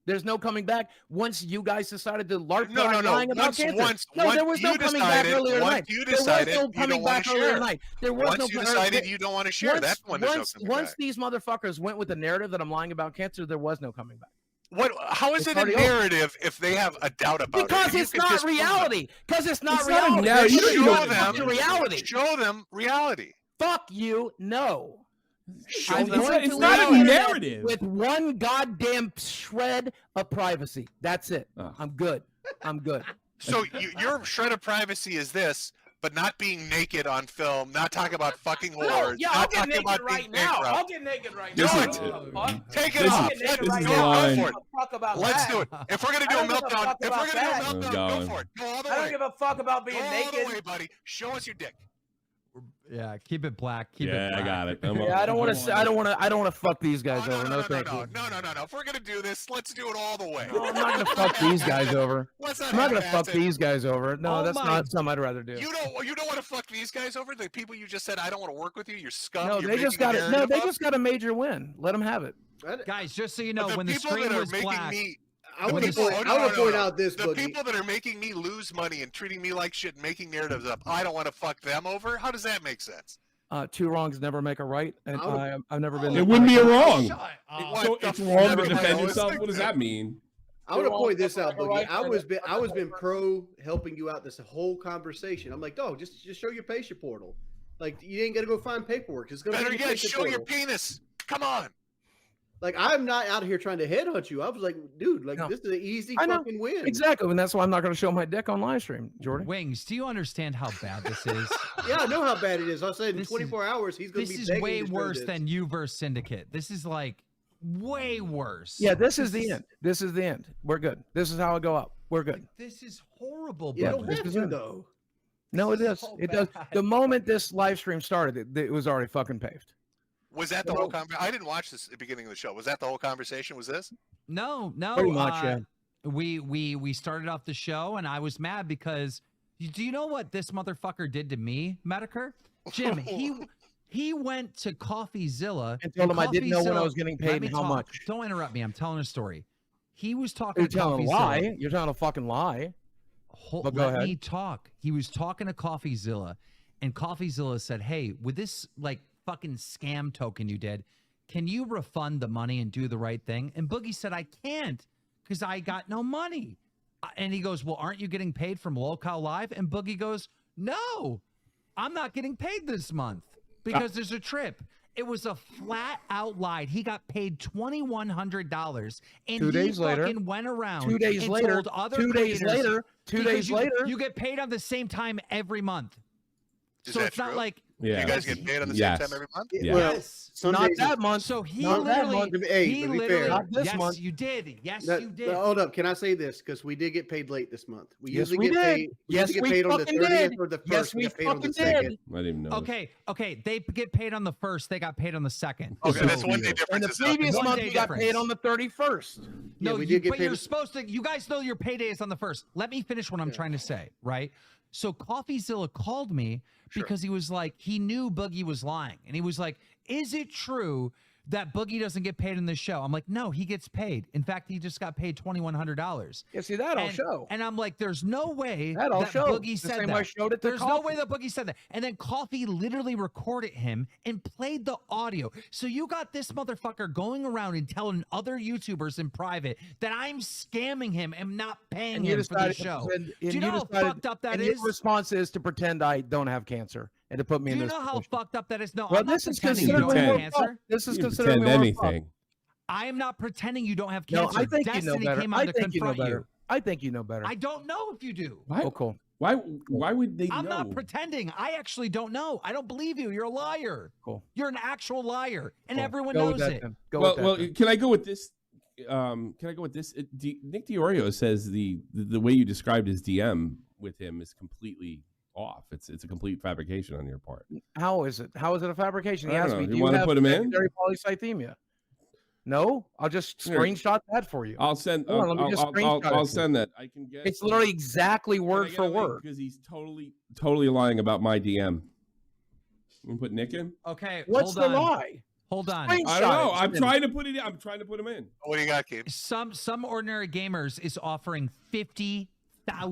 There's no coming back once you guys decided to lark No, no, no. lying about Once- cancer. once- no, once there was no you coming back decided- earlier once tonight. you There was decided no you coming don't wanna back earlier share. tonight. There was once no you decided you don't want to share, that's when there's no coming once back. these motherfuckers went with the narrative that I'm lying about cancer, there was no coming back. What? How is It's it a already over. narrative if they have a doubt about it? Because If you it's could not disprove it. reality. Because it's not It's not a reality. narrative. You It's don't Show know not them reality. Show them reality. Fuck you. No. Show I'm them going it's to not leave a the internet narrative. with one goddamn shred of privacy. That's it. Oh. I'm good. I'm good. So your shred of privacy is this, but not being naked on film, not talking about fucking whores, yeah, I'll not get talking naked about right being now. bankrupt. I'll get naked right Do now. it. Take it This off. is- Let's this is go. a line. Go for it. Fuck about Let's that. do it. If we're gonna do I a don't give a meltdown, fuck if we're about gonna do a that. meltdown, Going. go for it. Go all the I don't way. give a fuck about being Go all naked. the way, buddy. Show us your dick. Yeah, keep it black. Keep it Yeah, black. I got it. Yeah, I don't want to. I don't want to. I don't want to fuck these guys over. No, thank you. no. If we're gonna do this, let's do it all the way. No, I'm not gonna fuck these guys over. Let's I'm not gonna fuck half-ass it. these guys over. No, Oh that's my- not something I'd rather do. You don't want to fuck these guys over? The people you just said I don't want to work with you. You're scum. No, you're they just making a got it. No, narrative they of? just got a major win. Let them have it. Guys, just so you know, the when the people screen that are was making black, me. I When want the to point, screen- I want to point no. out this, The Boogie. people that are making me lose money and treating me like shit and making narratives up, I don't want to fuck them over. How does that make sense? Two wrongs never make a right, and I've never been. It wouldn't be a wrong. Shut up. What So the it's wrong to fuck? defend No, yourself. it's What does that mean? I want to point this out, All Boogie. right, I was been pro helping you out this whole conversation. I'm like, dog, just show your patient portal. Like you ain't gonna go find paperwork. It's gonna Better be your yet, patient show your portal. penis. Come on. Like I'm not out here trying to headhunt you. I was like, dude, like No. this is an easy I know. fucking win. Exactly, and that's why I'm not going to show my dick on live stream, Jordan. Wings, do you understand how bad this is? Yeah, I know how bad it is. I said in This is- 24 hours he's gonna This be is begging way to show worse this. than you versus Syndicate. This is like way worse. Yeah, this is the end. This is the end. We're good. This is how it go up. We're good. This is horrible. You Boogie. don't have to though. No, it is. so It does. bad. The moment this live stream started, it was already fucking paved. Was that the whole conversation? I didn't watch this at the beginning of the show. Was that the whole conversation? Was this? No. Pretty much, yeah. We started off the show, and I was mad because do you know what this motherfucker did to me, Metokur? Jim, he went to CoffeeZilla And told him I didn't know when I CoffeeZilla- was getting Let paid me and how talk. much. Don't interrupt me. I'm telling a story. He was talking You're to telling a CoffeeZilla. lie. You're telling a fucking lie. But go Let ahead. me talk. He was talking to CoffeeZilla, and CoffeeZilla said, "Hey, with this like fucking scam token you did, can you refund the money and do the right thing?" And Boogie said, "I can't because I got no money." And he goes, "Well, aren't you getting paid from Lolcow Live?" And Boogie goes, "No, I'm not getting paid this month because there's a trip." It was a flat out lie. He got paid $2,100, and 2 days later, fucking went around 2 days and later, told other 2 days creators- later, 2 because days later. you get paid on the same time every month. Is So that it's not true? like Yeah. You guys get paid on the same Yes. time every month? Yeah. Well, yes. some Not days that month. So he Not that literally, month. Hey, he to be fair. literally, Not this yes, month. you did. Yes, That- you did. Hold up. Can I say this? Because we did get paid late this month. We Yes, usually we get did. paid. We Yes, usually get we paid on the fucking 30th did. or the 1st. Yes, we we get paid on the fucking did. 2nd. I didn't know. Okay. They get paid on the 1st. They got paid on the 2nd. Okay, So- that's one day And difference. the is nothing. previous One month, day we got difference. paid on the 31st. No, Yeah, we you, did get but paid. you're supposed to. You guys know your payday is on the 1st. Let me finish what I'm trying to say, right? So CoffeeZilla called me because he was like, he knew Boogie was lying, and he was like, "Is it true that Boogie doesn't get paid in this show?" I'm like, "No, he gets paid. In fact, he just got paid $2,100." Yeah, see, that'll show. And I'm like, "There's no way That'll that show. Boogie The said same that. way I showed it to There's no Coffee. way that Boogie said that." And then Coffee literally recorded him and played the audio. So you got this motherfucker going around and telling other YouTubers in private that I'm scamming him and not paying And you him for the decided to show. pretend- Do and you know how decided- fucked up that and is? Your response is to pretend I don't have cancer and to put me Do in you this know how position. fucked up that is? No, Well, I'm not this is pretending you considered don't have pretend. cancer. This is You can considered pretend anything. I am not pretending you don't have No, cancer. I think you Destiny know better. came I on to think you know confront better. you. I think you know better. I don't know if you do. Why? Oh, cool. Why would they I'm know? not pretending. I actually don't know. I don't believe you. You're a liar. Cool. You're an actual liar, and Cool. everyone Go knows with that it. then. Go well, with that well, then. can I go with this? Can I go with this? Nick DiOrio says the way you described his DM with him is completely off. It's a complete fabrication on your part. How is it? How is it a fabrication? He I don't asked me, know. do You wanna have put him in? secondary polycythemia? No, I'll just Here. screenshot that for you. I'll send. Hold on, let me just screenshot it I'll for send that. I can get. It's literally exactly word for word. because he's totally lying about my DM. You can put Nick in. Okay, What's hold the on. lie? Hold on. Screenshot I don't know. it. I'm trying to put it. I'm trying to put him in. What do you got, Keith? Some ordinary gamers is offering $50,000.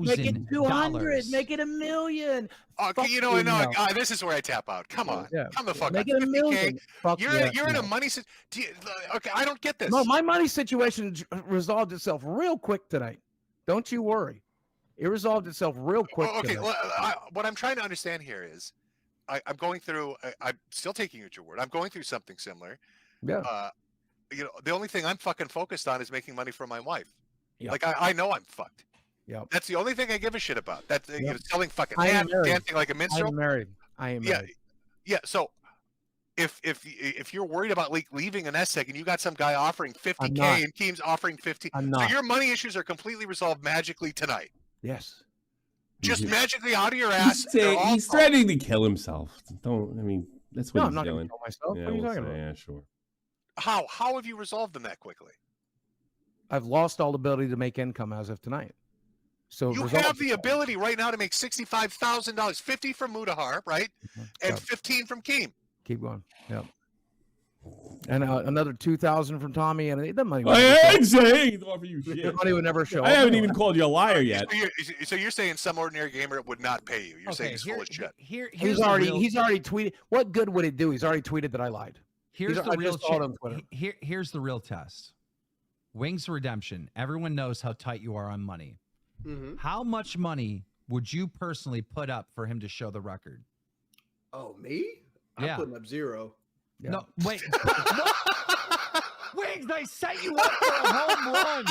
Make it 200. Make it 1,000,000. Oh, Fuck you know, you, no, no. this is where I tap out. Come on, Yeah. come the fuck Make on. it 1,000,000. 50K. Fuck You're yeah, you're in a no. money. Okay, I don't get this. No, my money situation resolved itself real quick tonight. Don't you worry. It resolved itself real quick. Oh, okay, tonight. well, what I'm trying to understand here is, I'm going through. I'm still taking you at your word. I'm going through something similar. Yeah. You know, the only thing I'm fucking focused on is making money for my wife. Yeah. Like I know I'm fucked. Yep. That's the only thing I give a shit about. That's you know, selling fucking I am hats, married. dancing like a I minstrel. am married. I am Yeah, married. yeah. So if you're worried about like leaving an SEC and you got some guy offering 50K not. and Keem's offering 50, I'm so not. your money issues are completely resolved magically tonight. Yes. Just Mhm. magically out of your ass. He's, they're all he's solved. threatening to kill himself. Don't. I mean, that's what No, he's I'm not going doing. to kill myself. Yeah, what are you we'll talking say, about? yeah, sure. How have you resolved them that quickly? I've lost all ability to make income as of tonight. So it You resolved have the itself. ability right now to make $65,000, 50 from Mudahar, right, and Yep. 15 from Keem. Keep going. Yep. And another 2,000 from Tommy, and the money. I ain't saying to offer you The shit. money would never show. I up haven't anyway. even called you a liar yet. So you're saying some ordinary gamer would not pay you? You're saying Okay, he's full of shit. here's He's the already real- tweeted. What good would it do? He's already tweeted that I lied. Here's I the real just saw it on Twitter. here's the real test. Wings of Redemption. Everyone knows how tight you are on money. Mhm. How much money would you personally put up for him to show the record? Oh, me? Yeah. I'm putting up 0. Yeah. No, wait. Wings, I set you up for a home run.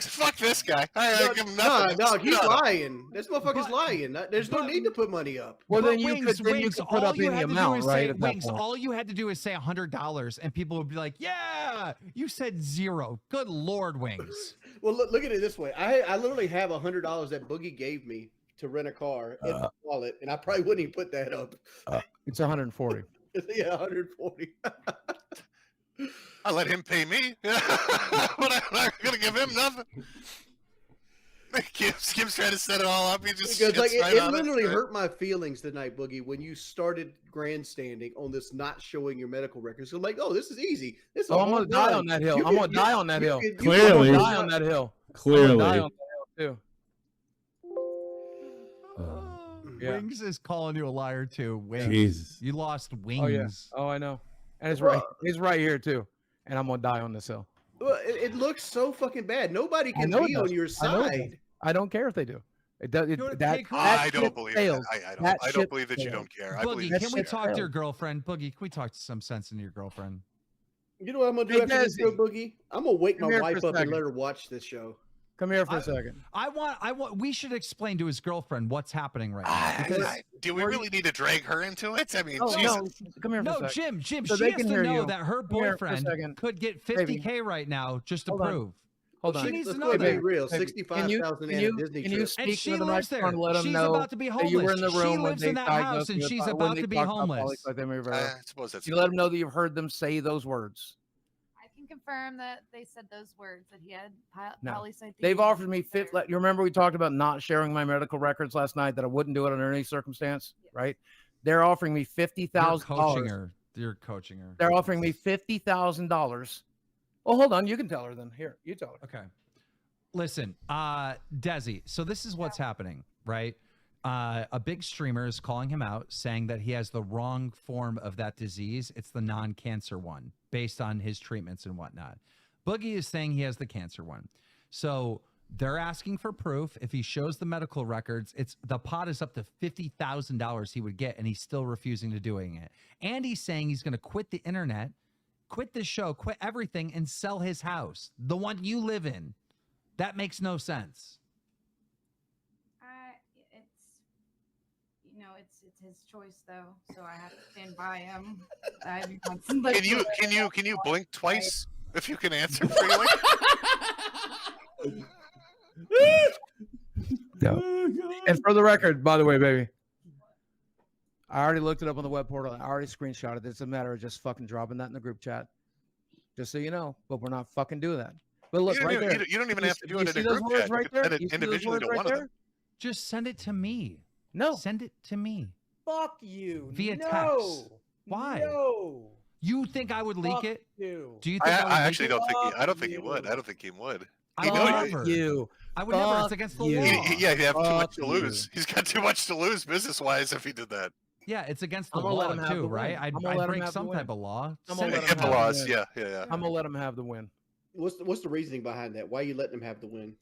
Fuck this guy. I give him No, nothing. no, he's Shut up. lying. This motherfucker's lying. There's no need to put money up. Well, But then you Wings, could Wings, put all up you any had to do amount, is right? say, At that Wings, point. all you had to do is say $100, and people would be like, "Yeah, you said 0. Good Lord, Wings." Well, look at it this way. I literally have $100 that Boogie gave me to rent a car in my wallet, and I probably wouldn't even put that up. It's 140. Yeah, 140. I let him pay me, but I'm not gonna give him nothing. Skip's trying to set it all up. He just Because like skits right it on literally hurt my feelings tonight, Boogie, when you started grandstanding on this not showing your medical records. So like, oh, this is easy. This is Oh, I'm gonna die on that hill. I'm gonna die on that hill. Clearly. I'm gonna die on that hill. Clearly. I'm gonna die on that hill too. Yeah. Wings is calling you a liar too. Wings, Jesus. you lost Wings. Oh yeah. Oh, I know. And it's right. He's right here too. And I'm gonna die on this hill. Well, it looks so fucking bad. Nobody I can know it be does. on your I know it does. side. I don't care if they do. It does. You know what, That take her- I ship don't believe fails. that. I That don't ship believe that you fails. don't care. I believe Boogie, that can you we shit care. talk to your failed. girlfriend? Boogie, can we talk some sense into your girlfriend? You know what I'm gonna do Hey, after this show, Desi. Boogie? I'm gonna wake Come my here wife for a up and second. let her watch this show. Come here for a second. I want. We should explain to his girlfriend what's happening right now. Because Do we really need to drag her into it? I mean, Oh Jesus. no! Come here for no, a second. Jim, So she they has can to hear know you. that her Come here for a boyfriend second. could get Baby. $50K right now just to Hold on. prove. Hold She on. needs Let's to go know ahead and be that. real. Baby, 65,000 at a Disney can you trip. speak And she into the lives there. microphone and let them She's know about to be that you were in the homeless. room She when lives they in that diagnosed house, and you she's when about they to be talked about homeless. polycythemia vera. I suppose that's You let them know that you've heard them say those words. I can confirm that they said those words, that he had No. polycythemia. They've offered me vera. you remember we talked about not sharing my medical records last night, that I wouldn't do it under any circumstance, Yes. right? They're offering me You're coaching $50,000. her. You're coaching her. They're offering me $50,000. Oh, hold on. You can tell her then. Here, you tell her. Okay. Listen, Desi, so this is what's happening, right? A big streamer is calling him out, saying that he has the wrong form of that disease. It's the non-cancer one, based on his treatments and whatnot. Boogie is saying he has the cancer one. So they're asking for proof. If he shows the medical records, the pot is up to $50,000 he would get, and he's still refusing to doing it. And he's saying he's going to quit the internet, quit the show, quit everything, and sell his house, the one you live in. That makes no sense. It's his choice though, so I have to stand by him. Can you blink twice if you can answer freely? And for the record, by the way, baby, I already looked it up on the web portal. I already screenshotted it. It's a matter of just fucking dropping that in the group chat. Just so you know, but we're not fucking doing that. But look, right there. You don't even have to do it see in a those group words chat. right You can there? send it You see those individually words to right one of there? them. Just send it to me. No. Send it to me. Fuck you. Via no. text. Why? No. You think I would leak Fuck it? you. Do you think I would I leak actually it? don't think he. I don't Fuck think he would. you. I don't think he would. I He would knows never. You. I would never. It's Fuck against the you. law. Yeah, he'd have too much Fuck to lose. He's got too much to lose business-wise if he did that. Yeah, it's against the I'm gonna let law him have too, the right? win. I'd I'm gonna let him break have the some win. type of law. I'm Send gonna it let him to HIPAA me. have laws. the Yeah, yeah. I'm gonna let him have the win What's the reasoning behind that? Why are you letting him have the win?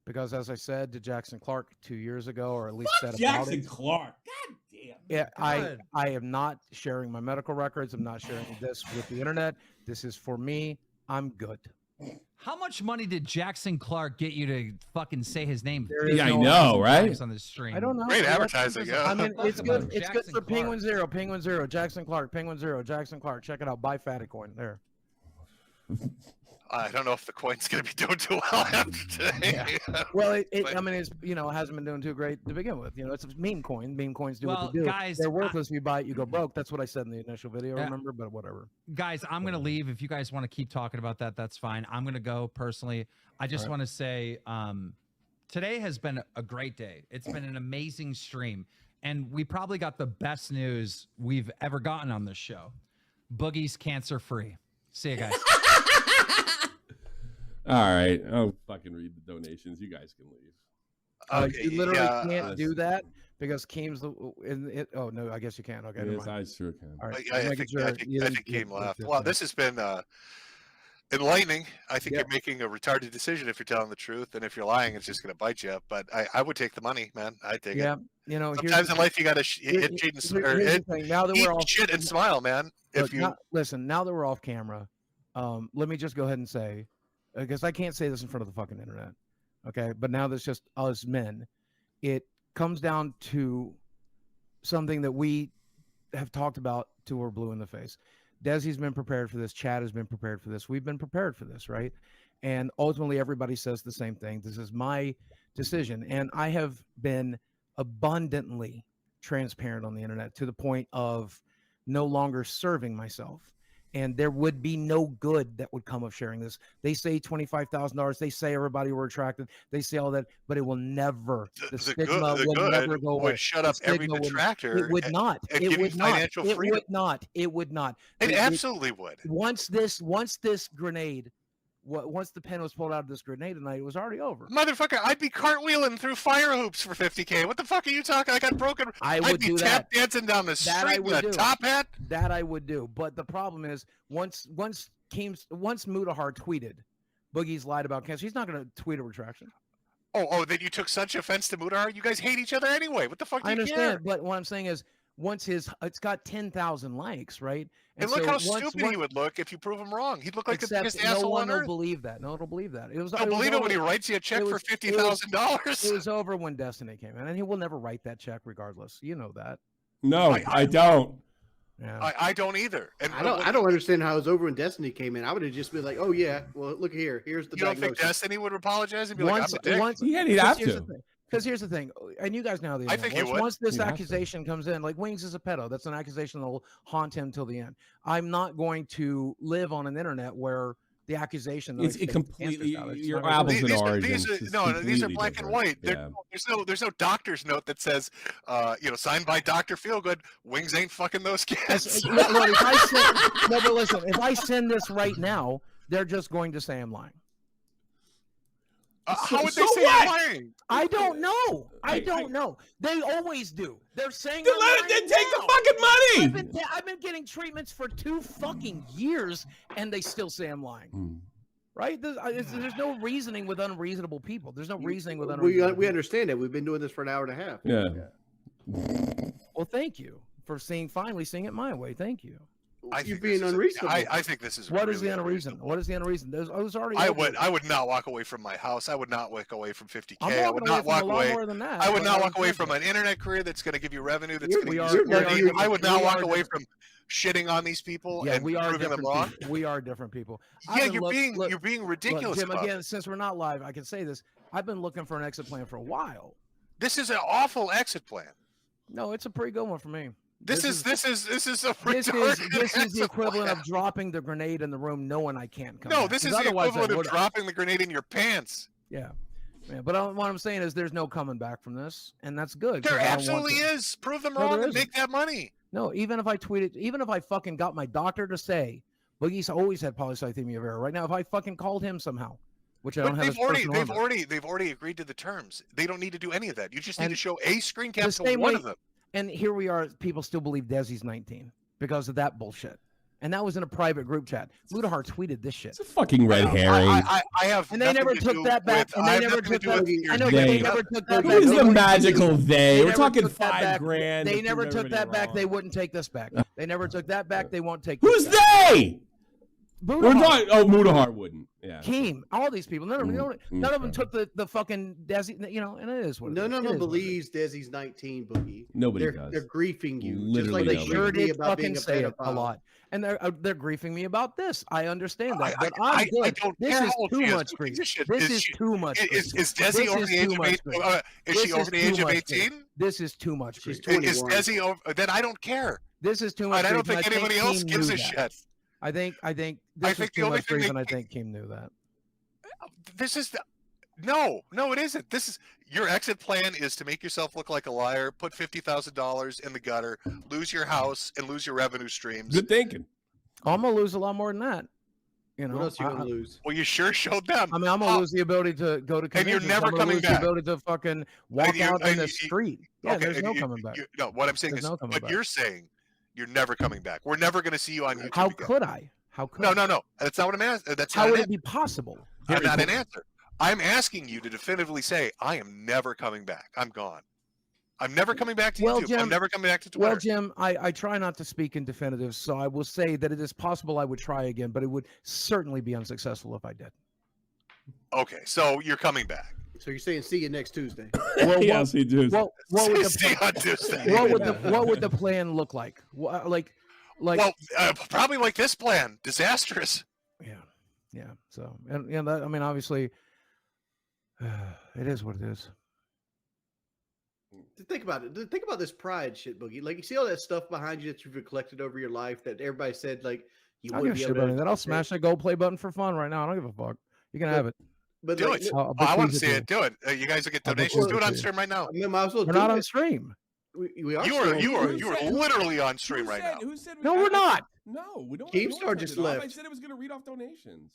because, as I said to Jackson Clark 2 years ago, or at least said about Jackson it. Clark. God damn. Yeah, God. I am not sharing my medical records. I'm not sharing this with the internet. This is for me. I'm good. How much money did Jackson Clark get you to fucking say his name? There is Yeah, I no- know, right? times on this stream. I don't know. Great That's- advertising, yeah. I mean, it's Talk good. about It's good Jackson for Penguin Clark. Zero. Penguin Zero. Jackson Clark. Penguin Zero. Jackson Clark. Check it out. Buy Fatty Coin there. I don't know if the coin's going to be doing too well after today. Well, But- I mean, it's it hasn't been doing too great to begin with. It's a meme coin. Meme coins do Well, what they do. guys, They're worthless. If you buy it, you go broke. That's what I said in the initial video. Yeah. Remember, but whatever. Guys, I'm going to leave. If you guys want to keep talking about that, that's fine. I'm going to go personally. I just All right. want to say today has been a great day. It's been an amazing stream. And we probably got the best news we've ever gotten on this show. Boogie's cancer free. See you guys. All right. I'll fucking read the donations. You guys can leave. Okay, You literally yeah, can't do that because Keem's the. Oh no, I guess you can. Okay, never Yes, mind. I sure can. All right, I just making think sure you didn't- Game you left. did Well, that. this has been enlightening. I think you're making a retarded decision if you're telling the truth, and if you're lying, it's just going to bite you. But I would take the money, man. I'd take it. You know, sometimes in life you got to hit now that we're off, shit and smile, man. Look, listen, now that we're off camera, let me just go ahead and say, because I can't say this in front of the fucking internet, okay? But now that's just us men. It comes down to something that we have talked about till we're blue in the face. Desi's been prepared for this. Chad has been prepared for this. We've been prepared for this, right? And ultimately, everybody says the same thing. This is my decision. And I have been abundantly transparent on the internet to the point of no longer serving myself. And there would be no good that would come of sharing this. They say $25,000. They say everybody were attracted. They say all that, but it will never. The stigma will never go away. Would shut up every detractor. It would not. It would not. It would not. It would not. It absolutely would. Once this grenade, once the pin was pulled out of this grenade tonight, it was already over. Motherfucker, I'd be cartwheeling through fire hoops for $50K. What the fuck are you talking? I got broken. I'd be tap dancing down the street with a top hat. That I would do. But the problem is, once Mutahar tweeted, Boogie's lied about cancer. He's not going to tweet a retraction. Oh, then you took such offense to Mutahar? You guys hate each other anyway. What the fuck do you care? I understand, but what I'm saying is, once it's got 10,000 likes, right? And look how stupid he would look if you prove him wrong. He'd look like the biggest asshole on earth. No one will believe that. No one will believe that. I'll believe it when he writes you a check for $50,000. It was over when Destiny came in, and he will never write that check regardless. You know that. No, I don't. Yeah. I don't either. And I don't understand how it was over when Destiny came in. I would have just been like, oh yeah, well look here. Here's the You don't think Destiny would apologize and be like, I'm a dick? Yeah, he'd have to. Because here's the thing, and you guys know the. I think you would. Once this accusation comes in, like Wings is a pedo, that's an accusation that will haunt him till the end. I'm not going to live on an internet where the accusation that it's completely your apples and oranges. These are black and white. Yeah. There's no doctor's note that says, signed by Dr. Feelgood. Wings ain't fucking those kids. Look, if I send this right now, they're just going to say I'm lying. How would they say you're lying? I don't know. I don't know. They always do. They're saying then take the fucking money. I've been getting treatments for 2 fucking years, and they still say I'm lying. Right? There's no reasoning with unreasonable people. There's no reasoning with unreasonable We understand that. We've been doing this for an hour and a half. Yeah. Well, thank you for finally seeing it my way. Thank you. You're being unreasonable. I think this is. What is the unreasonable? What is the unreasonable? I would not walk away from my house. I would not walk away from $50K. I would not walk away. I would not walk away from an internet career that's going to give you revenue. That's going to. I would not walk away from shitting on these people and proving them wrong. We are different people. Yeah, you're being ridiculous. Jim, again, since we're not live, I can say this. I've been looking for an exit plan for a while. This is an awful exit plan. No, it's a pretty good one for me. This is the equivalent of dropping the grenade in the room knowing I can't come. No, this is the equivalent of dropping the grenade in your pants. Yeah. But what I'm saying is there's no coming back from this, and that's good. There absolutely is. Prove them wrong and make that money. No, even if I tweeted, even if I fucking got my doctor to say, Boogie's always had polycythemia vera. Right now, if I fucking called him somehow, which I don't have. They've already agreed to the terms. They don't need to do any of that. You just need to show a screen cap to one of them. And here we are, people still believe Desi's 19 because of that bullshit. And that was in a private group chat. Mutahar tweeted this shit. It's a fucking red herring. I have. And they never took that back. And they never took that. I know they never took that back. Who's the magical they? We're talking $5,000. They never took that back. They wouldn't take this back. They never took that back. They won't take. Who's they? Mutahar wouldn't. Yeah. Keem, all these people. None of them took the fucking Desi. And it is what. None of them believes Desi's 19, Boogie. Nobody does. They're griefing you. Literally, just like they sure did fucking say it a lot. And they're griefing me about this. I understand that, but I'm good. This is too much grief. This is too much. Is Desi over the age of 18? Is she over the age of 18? This is too much grief. Is Desi over? Then I don't care. This is too much. I don't think anybody else gives a shit. I think this is too much grief, and I think Keem knew that. This is no, it isn't. This is your exit plan is to make yourself look like a liar, put $50,000 in the gutter, lose your house, and lose your revenue streams. Good thinking. I'm gonna lose a lot more than that. What else are you gonna lose? Well, you sure showed them. I mean, I'm gonna lose the ability to go to conventions. And you're never coming back. The ability to fucking walk out in the street. Yeah, there's no coming back. No, what I'm saying is, but you're saying you're never coming back. We're never going to see you on YouTube. How could I? How could No. That's not what I'm asking. That's How not would an it be possible? I'm not an answer. I'm asking you to definitively say, I am never coming back. I'm gone. I'm never coming back to Well, YouTube. Jim, I'm never coming back to Twitter. Well, Jim, I try not to speak in definitives, so I will say that it is possible I would try again, but it would certainly be unsuccessful if I did. Okay, so you're coming back. So you're saying see you next Tuesday? Well, Yes, he does. what would See on the Tuesday. what would the plan look like? Like Well, probably like this plan, disastrous. yeah. So and that, I mean, obviously, it is what it is. Think about it. Think about this pride shit, Boogie. Like you see all that stuff behind you that you've collected over your life that everybody said like you I don't wouldn't give a be shit able about to. that. I'll smash that gold play button for fun right now. I don't give a fuck. You can have it. But Do like, it. I'll I want to bequeath see it it. Do it. You guys will get I'll donations. bequeath Do it it on to you. stream right now. I might as well We're do not it. on stream. We are. You are Who said- literally on stream Who right said- now. Who said No, we're not. No, we don't. Keemstar no one just turned it off. I left. said it was going to read off donations.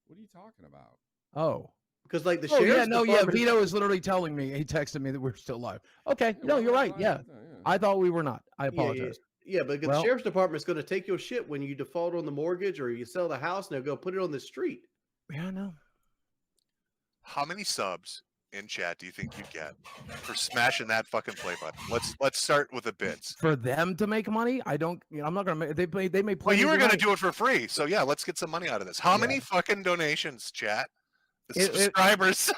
What are you talking about? Oh. Because like the Oh sheriff's yeah, no, yeah. department- Vito is literally telling me. He texted me that we're still live. Okay, no, you're right. Yeah, I thought we were not. I apologize. Yeah, but Well- the sheriff's department's going to take your shit when you default on the mortgage or you sell the house, and they'll go put it on the street. Yeah, I know. How many subs in chat do you think you'd get for smashing that fucking play button? Let's start with the bids. For them to make money, I don't. I'm not gonna make. They may play. Well, you me were going to tonight. do it for free, so yeah, let's get some money out of this. How many fucking donations, chat? The subscribers.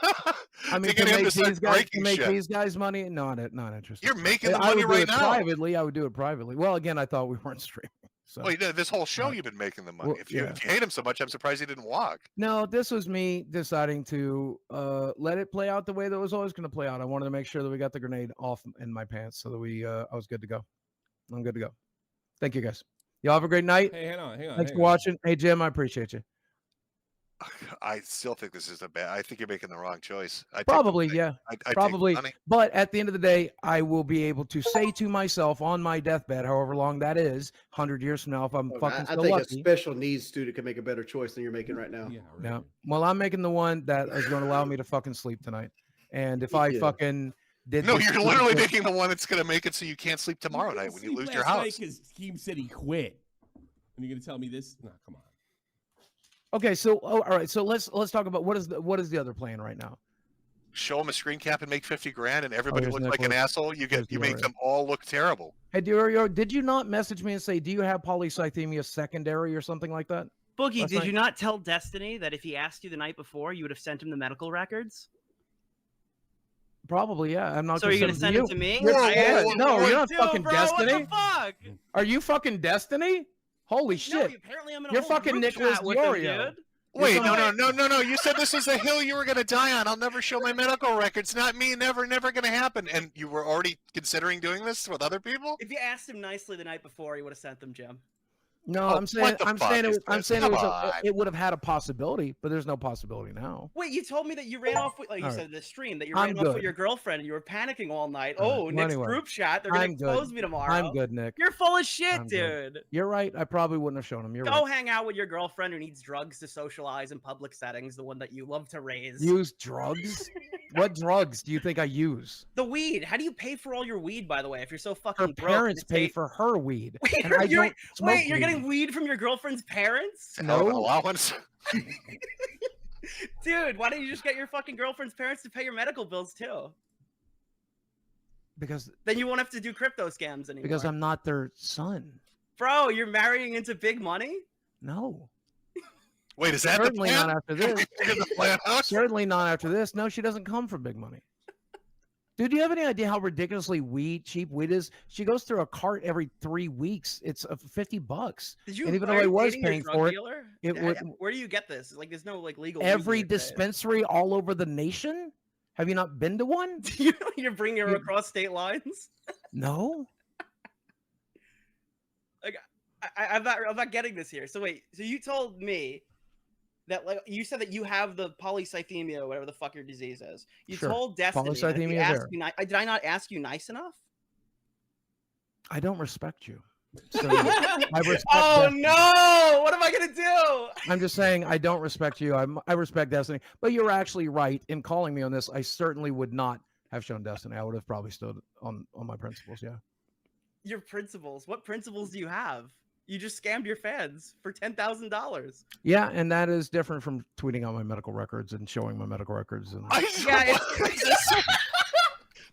I mean, to to get him make to start these guys, to breaking make shit. these guys money, not interested. You're making the I money would do right it now. privately. I would do it privately. Well, again, I thought we weren't streaming. So Well, this whole show you've been making the money. Well, If you yeah. hate him so much, I'm surprised he didn't walk. no, this was me deciding to let it play out the way that it was always going to play out. I wanted to make sure that we got the grenade off in my pants so that I was good to go. I'm good to go. Thank you guys. Y'all have a great night. Hey, hang on. Thanks for watching. Hey Jim, I appreciate you. I still think this is I think you're making the wrong choice. Probably, yeah. I Probably. Take the money. But at the end of the day, I will be able to say to myself on my deathbed, however long that is, 100 years from now, if I'm fucking I still think a lucky. special needs student can make a better choice than you're making right now. Yeah. Yeah. Well, I'm making the one that is going to allow me to fucking sleep tonight. And if I Yeah. fucking did No, this you're stupid literally thing- making the one that's going to make it so you can't sleep tomorrow night when you lose your house. Because Keem said he quit. And you're going to tell me this? No, come on. Okay, so all right, so let's talk about what is the other plan right now? Show them a screen cap and make 50 grand, and everybody here's looks like an Nicholas. asshole. You Here's make Laura. them all look terrible. Hey, Dario, did you not message me and say, do you have polycythemia secondary or something like that? Boogie, Last did night? you not tell Destiny that if he asked you the night before, you would have sent him the medical records? Probably, yeah. I'm not. So are you going gonna send it to me? Whoa, I whoa, asked whoa, you. No, whoa, you're not Dude, fucking bro, Destiny. What the fuck? Are you fucking Destiny? Holy No, shit! apparently I'm in a You're whole fucking group Nicholas chat with him, Diorio. dude. Wait, You're no. You said this was the hill you were going to die on. I'll never show my medical records. Not me. Never going to happen. And you were already considering doing this with other people? If you asked him nicely the night before, he would have sent them, Jim. No, Oh, I'm saying what the fuck is I'm this? saying it Come was on. it would have had a possibility, but there's no possibility now. Wait, you told me that you ran off with, like you All said in the stream, that you I'm ran off with good. your girlfriend and you were panicking all night. All right, Oh, well, Nick's anyway, group chat, they're going I'm to good. expose me tomorrow. I'm good, Nick. You're full of shit, I'm good. dude. You're right. I probably wouldn't have shown him. You're Go right. hang out with your girlfriend who needs drugs to socialize in public settings, the one that you love to raise. Use drugs? What drugs do you think I use? The weed. How do you pay for all your weed, by the way, if you're so fucking Her broke? parents to pay take- for her weed. Wait, and I you're- don't smoke Wait, you're weed. getting weed from your girlfriend's parents? Hell of an No. allowance. Dude, why don't you just get your fucking girlfriend's parents to pay your medical bills too? Because Then you won't have to do crypto scams anymore. because I'm not their son. Bro, you're marrying into big money? No. Wait, is that the Certainly plan? not after Can we this. figure the plan out? Certainly not after this. No, she doesn't come from big money. Dude, do you have any idea how ridiculously cheap weed is? She goes through a cart every 3 weeks. It's $50. Did you? And even though are I you was dating your paying drug for it, dealer? it would- Where do you get this? Like, there's no like legal. weed Every in your state. dispensary all over the nation? Have you not been to one? You're bringing her You- across state lines. No. I'm not getting this here. So wait, so you told me that like you said that you have the polycythemia, or whatever the fuck your disease is. You Sure. told Destiny. that if he Polycythemia asked vera. you did I not ask you nice enough? I don't respect you. So I respect Oh Destiny. no! What am I gonna do? I'm just saying I don't respect you. I respect Destiny. But you're actually right in calling me on this. I certainly would not have shown Destiny. I would have probably stood on my principles. Yeah. Your principles. What principles do you have? You just scammed your fans for $10,000. Yeah, and that is different from tweeting out my medical records and showing my medical records. And Yeah,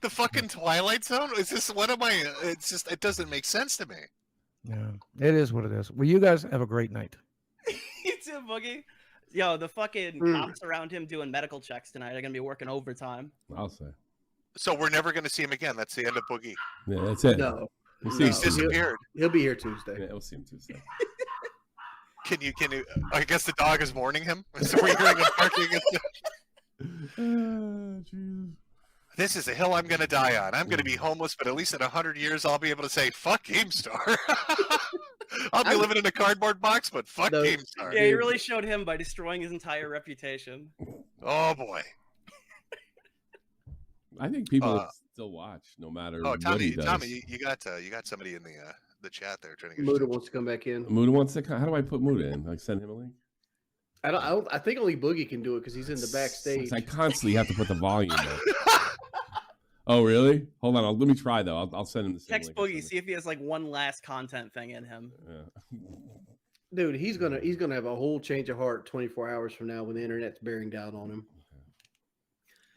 the fucking Twilight Zone? Is this, what am I? It's just, it doesn't make sense to me. yeah, it is what it is. Well, you guys have a great night. You too, Boogie. Yo, the fucking cops around him doing medical checks tonight are gonna be working overtime. I'll say. So we're never going to see him again. That's the end of Boogie. Yeah, that's it. No, We'll see no. him He's Tuesday. disappeared. He'll be here Tuesday. Yeah, we'll see him Tuesday. Can you? I guess the dog is warning him. So we're hearing him barking. Jesus. This is a hill I'm going to die on. I'm going to be homeless, but at least in 100 years, I'll be able to say, fuck GameStar. I'll be living in a cardboard box, but fuck No. GameStar. Yeah, he really showed him by destroying his entire reputation. Oh, boy. I think people would still watch no matter Oh, what Tommy, he does. Tommy, you got somebody in the chat there trying to get Muda wants to come back in. Muda wants to. How do I put Muda in? Like send him a link. I think only Boogie can do it because he's in the backstage. I constantly have to put the volume up. Oh, really? Hold on. Let me try though. I'll send him the same Text link I Boogie, sent see if he has like one last content thing in him. him. Yeah. Dude, he's gonna have a whole change of heart 24 hours from now when the internet's bearing down on him.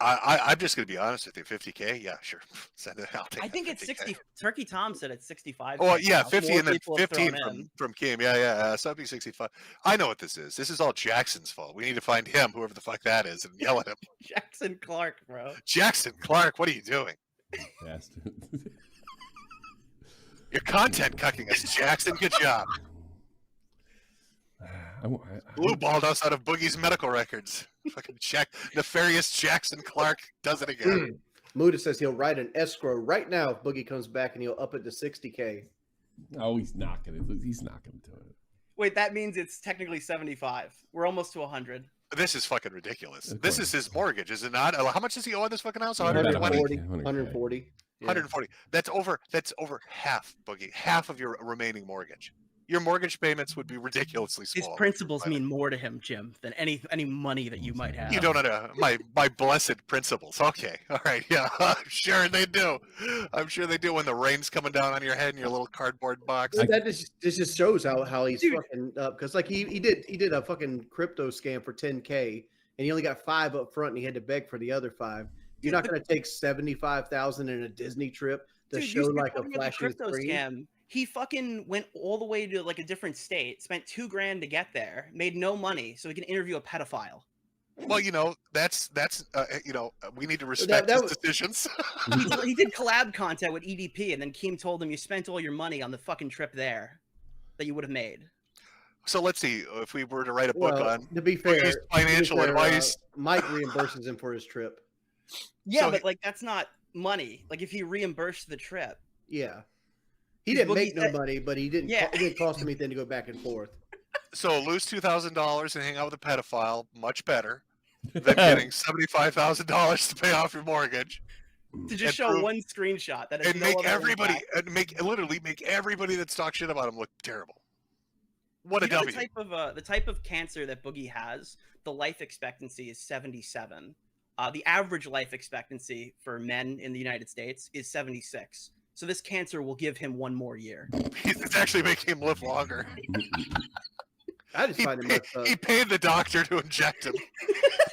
I'm just going to be honest with you. 50K? Yeah, sure. Send it out. I think it's 60. Turkey Tom said it's 65. Oh, right yeah, now. 50 More and then people have 15 thrown in. from Kim. Yeah. So it'd be 65. I know what this is. This is all Jackson's fault. We need to find him, whoever the fuck that is, and yell at him. Jackson Clark, bro. Jackson Clark, what are you doing? Bastard. You're content cucking us, Jackson. Good job. Blue balled us out of Boogie's medical records. Fucking nefarious Jackson Clark does it again. Muda says he'll write an escrow right now if Boogie comes back and he'll up it to 60K. Oh, he's not gonna. He's not gonna do it. Wait, that means it's technically 75. We're almost to 100. This is fucking ridiculous. Of This course. is his mortgage, is it not? How much does he owe on this fucking house? 120. 120? 140. Yeah. 140. That's over half, Boogie. Half of your remaining mortgage. Your mortgage payments would be ridiculously His small. principles mean more to him, Jim, than any money that you might have. You don't know my blessed principles. Okay, all right, yeah, I'm sure they do. I'm sure they do when the rain's coming down on your head in your little cardboard box. That just shows how he's Dude. fucking up because like he did a fucking crypto scam for 10K and he only got 5 up front and he had to beg for the other 5. You're not going to take 75,000 in a Disney trip to Dude, show you like a talking about the flashing crypto screen. scam. He fucking went all the way to like a different state, spent $2,000 to get there, made no money, so he can interview a pedophile. Well, that's we need to respect his decisions. He did collab content with EDP, and then Keem told him you spent all your money on the fucking trip there that you would have made. So let's see if we were to write a book Well, on to be fair, Boogie's financial advice. Mike reimburses him for his trip. Yeah, So but like that's not money. Like if he reimbursed the trip. Yeah. He Because didn't make Boogie no said- money, but he didn't. Yeah. It didn't cost him anything to go back and forth. So lose $2,000 and hang out with a pedophile, much better than getting $75,000 to pay off your mortgage. To just And show prove- one screenshot that has And no make other everybody impact. make everybody that's talked shit about him look terrible. What a You know W. the type of cancer that Boogie has, the life expectancy is 77. The average life expectancy for men in the United States is 76. So this cancer will give him one more year. It's actually making him live longer. I just find it messed up. He paid the doctor to inject him.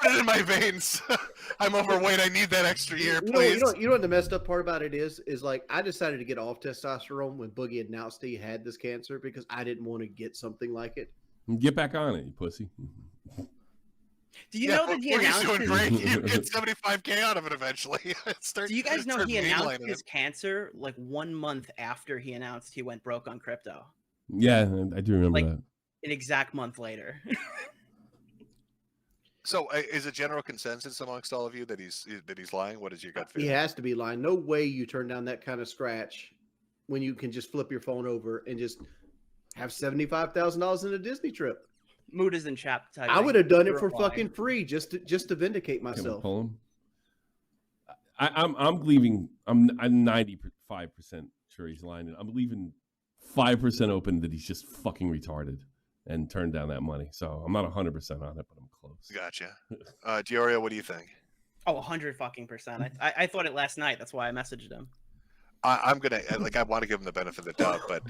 Put it in my veins. I'm overweight. I need that extra year, please. You know what the messed up part about it is like I decided to get off testosterone when Boogie announced he had this cancer because I didn't want to get something like it. Get back on it, you pussy. Do you know that he announced doing his, great. You get 75K out of it eventually. Do you guys know he announced his cancer like 1 month after he announced he went broke on crypto? Yeah, I do remember Like- that. An exact month later. So, is a general consensus amongst all of you that he's lying? What is your gut He feeling? has to be lying. No way you turn down that kind of scratch when you can just flip your phone over and just have $75,000 in a Disney trip. Mood is in chat. I would have done it for Reply. fucking free just to vindicate Can we myself. pull him? I'm leaving. I'm 95% sure he's lying. And I'm leaving 5% open that he's just fucking retarded and turned down that money. So I'm not 100% on it, but I'm close. Gotcha. Diorio, what do you think? Oh, 100 fucking %. I thought it last night. That's why I messaged him. I'm gonna I want to give him the benefit of the doubt, but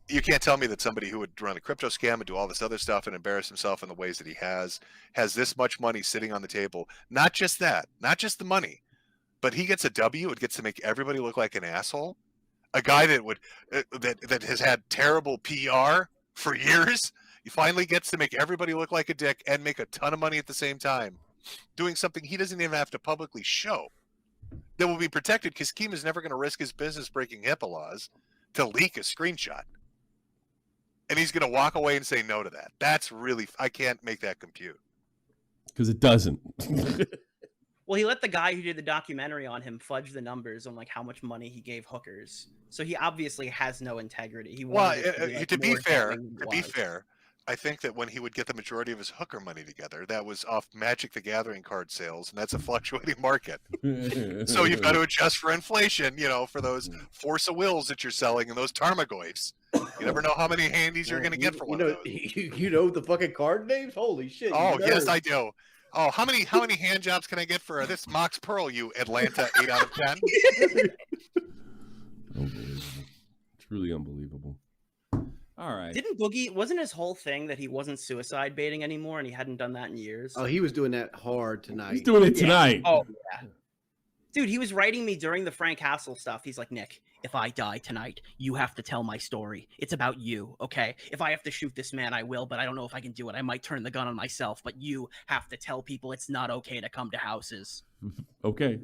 you can't tell me that somebody who would run a crypto scam and do all this other stuff and embarrass himself in the ways that he has this much money sitting on the table. Not just that, not just the money, but he gets a W. It gets to make everybody look like an asshole. A guy that would that has had terrible PR for years. He finally gets to make everybody look like a dick and make a ton of money at the same time, doing something he doesn't even have to publicly show. That will be protected because Keem is never going to risk his business breaking HIPAA laws to leak a screenshot. And he's going to walk away and say no to that. That's really, I can't make that compute. Because it doesn't. Well, he let the guy who did the documentary on him fudge the numbers on like how much money he gave hookers. So he obviously has no integrity. He to be fair, I think that when he would get the majority of his hooker money together, that was off Magic the Gathering card sales, and that's a fluctuating market. So you've got to adjust for inflation, for those Force of Wills that you're selling and those Tarmogoyfs. You never know how many handies you're going to get for one of those. You know the fucking card names? Holy shit. Oh, yes, I do. Oh, how many hand jobs can I get for this Mox Pearl, you Atlanta 8 out of 10? Unbelievable. Truly unbelievable. All right. Wasn't his whole thing that he wasn't suicide baiting anymore and he hadn't done that in years? Oh, he was doing that hard tonight. He's doing it tonight. Yeah. Oh, yeah. Dude, he was writing me during the Frank Hassel stuff. He's like, Nick, if I die tonight, you have to tell my story. It's about you, okay? If I have to shoot this man, I will, but I don't know if I can do it. I might turn the gun on myself, but you have to tell people it's not okay to come to houses. Okay.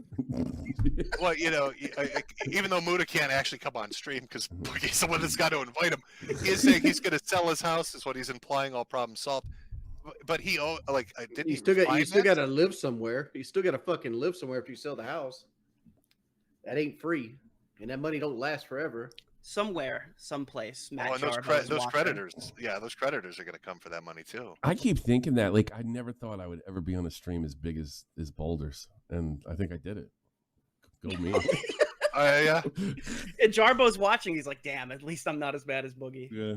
Well, even though Muda can't actually come on stream because he's the one that's got to invite him, he is saying he's going to sell his house, is what he's implying, all problem solved. But you still got to live somewhere. You still got to fucking live somewhere if you sell the house. That ain't free, and that money don't last forever. Somewhere, someplace. And those creditors, those creditors are going to come for that money too. I keep thinking that, I never thought I would ever be on a stream as big as Boulders, and I think I did it. Go me. Yeah. And Jarbo's watching. He's like, "Damn, at least I'm not as bad as Boogie." Yeah.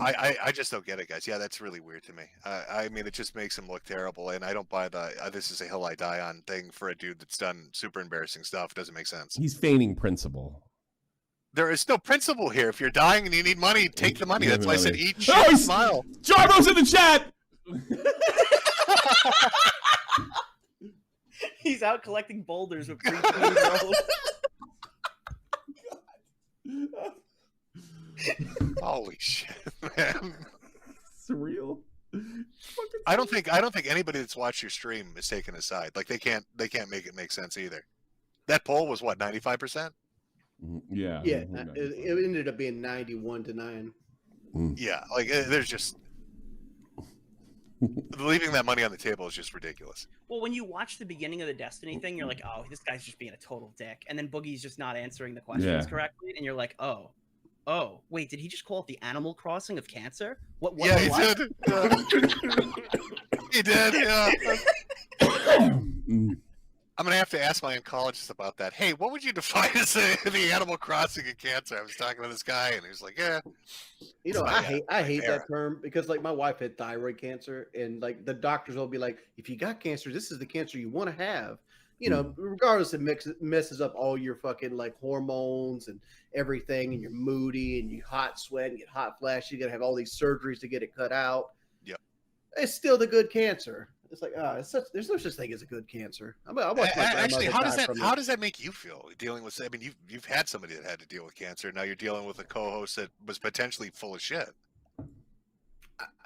I just don't get it, guys. Yeah, that's really weird to me. I mean, it just makes him look terrible, and I don't buy the this is a hill I die on thing for a dude that's done super embarrassing stuff. It doesn't make sense. He's feigning principle. There is no principle here. If you're dying and you need money, take the money. That's why I said eat shit, smile. Jarbo's in the chat! He's out collecting boulders with 3-year-olds. Holy shit, man! Surreal. I don't think anybody that's watched your stream is taking a side. Like they can't make it make sense either. That poll was what, 95%? Yeah. Yeah, it ended up being 91-9. Yeah, there's just leaving that money on the table is just ridiculous. Well, when you watch the beginning of the Destiny thing, you're like, oh, this guy's just being a total dick, and then Boogie's just not answering the questions correctly, and you're like, oh, wait, did he just call it the Animal Crossing of cancer? What? Yeah, he did. He did. Yeah. I'm gonna have to ask my oncologist about that. Hey, what would you define as the Animal Crossing of cancer? I was talking to this guy, and he was like, "Yeah." I hate that term because my wife had thyroid cancer, and the doctors will be like, "If you got cancer, this is the cancer you want to have." Regardless, it messes up all your fucking hormones and everything, and you're moody and you hot sweat and get hot flashes. You got to have all these surgeries to get it cut out. Yep. It's still the good cancer. It's there's no such thing as a good cancer. Actually, how does that make you feel dealing with? I mean, you've had somebody that had to deal with cancer. Now you're dealing with a co-host that was potentially full of shit.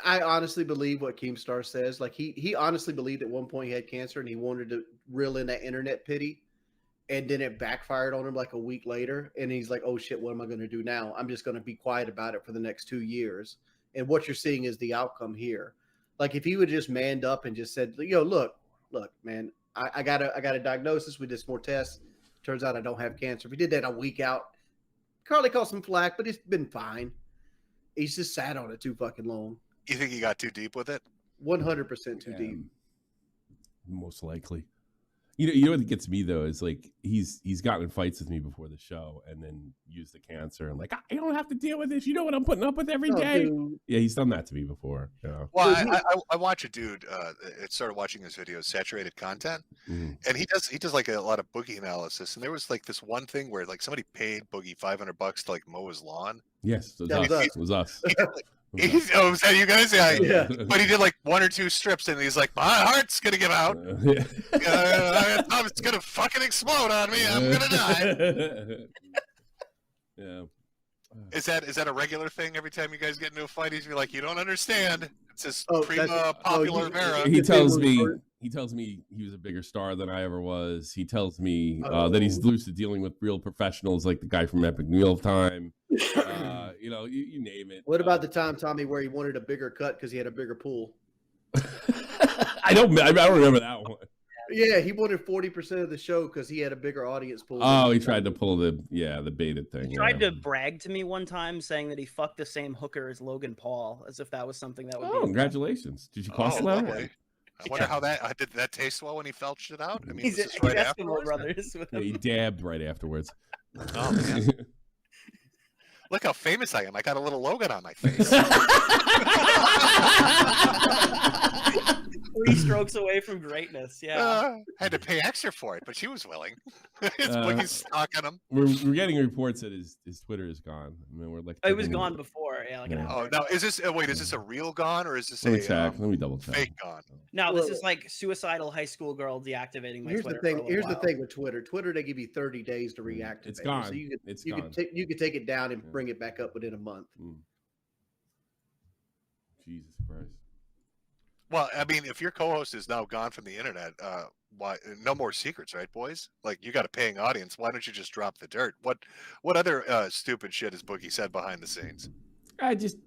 I honestly believe what Keemstar says. He honestly believed at one point he had cancer and he wanted to reel in that internet pity, and then it backfired on him a week later. And he's like, "Oh shit, what am I going to do now? I'm just going to be quiet about it for the next 2 years." And what you're seeing is the outcome here. If he would just manned up and just said, look, man, I got a diagnosis. We did some more tests. Turns out I don't have cancer. If he did that a week out, Carly caught some flack, but it's been fine. He's just sat on it too fucking long. You think he got too deep with it? 100% too deep. Most likely. You know what gets me though is like he's gotten in fights with me before the show and then used the cancer and like I don't have to deal with this. You know what I'm putting up with every day. Dude. Yeah, he's done that to me before. Yeah. Well, I watch a dude. It started watching his videos, saturated content, and he does like a lot of Boogie analysis. And there was like this one thing where like somebody paid Boogie $500 to like mow his lawn. Yes, it was That was us. us. It was us. Oh, was that you guys? Yeah. Yeah. But he did like 1 or 2 strips, and he's like, "My heart's gonna give out. It's gonna fucking explode on me. I'm gonna die." Yeah. Is that a regular thing? Every time you guys get into a fight, he's like, "You don't understand. It's this Oh, prima that's- popular oh, Vera." He tells me he was a bigger star than I ever was. He tells me that he's used to dealing with real professionals like the guy from Epic Meal Time. You know, you name it. What about the time, Tommy, where he wanted a bigger cut because he had a bigger pool? I don't remember that one. Yeah, he wanted 40% of the show because he had a bigger audience pool. Oh, he tried to pull the baited thing. He tried to brag to me one time saying that he fucked the same hooker as Logan Paul, as if that was something that would be. Congratulations! Did you cross that? Lovely. I wonder how that did that taste well when he felched it out. I mean, He's was this right Eskimo afterwards? brothers with Yeah, him. he dabbed right afterwards. Oh man. Look how famous I am. I got a little Logan on my face. 3 strokes away from greatness. Yeah. Had to pay extra for it, but she was willing. His Boogie's stalking him. We're getting reports that his Twitter is gone. I mean, we're like It was gone before. Yeah. Like an Yeah. hour. Oh, now is this? Wait, is this a real gone or is this Let me a check. Let me double check. fake gone? No, this Well- is like suicidal high school girl deactivating my Here's Twitter. the thing. for a Here's little the while. thing with Twitter. Twitter, they give you 30 days to reactivate. It's it. gone. So you could It's you gone. could take it down and bring it back up within a month. Jesus Christ. Well, I mean, if your co-host is now gone from the internet, why? No more secrets, right, boys? Like you got a paying audience. Why don't you just drop the dirt? What other stupid shit has Boogie said behind the scenes? I just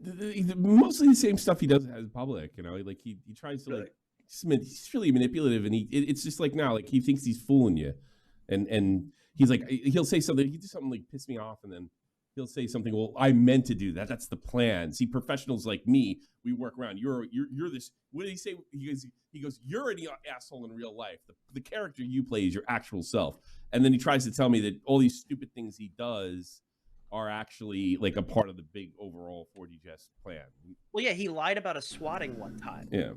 mostly the same stuff he does as public. You know, like he tries to like he's really manipulative, and it's just like now, like he thinks he's fooling you, and he's like he'll say something, he does something like piss me off, and then he'll say something. Well, I meant to do that. That's the plan. See, professionals like me, we work around. You're this. What did he say? He goes. You're an asshole in real life. The character you play is your actual self. And then he tries to tell me that all these stupid things he does are actually like a part of the big overall 4DJS plan. Well, yeah, he lied about a swatting one time. Yeah.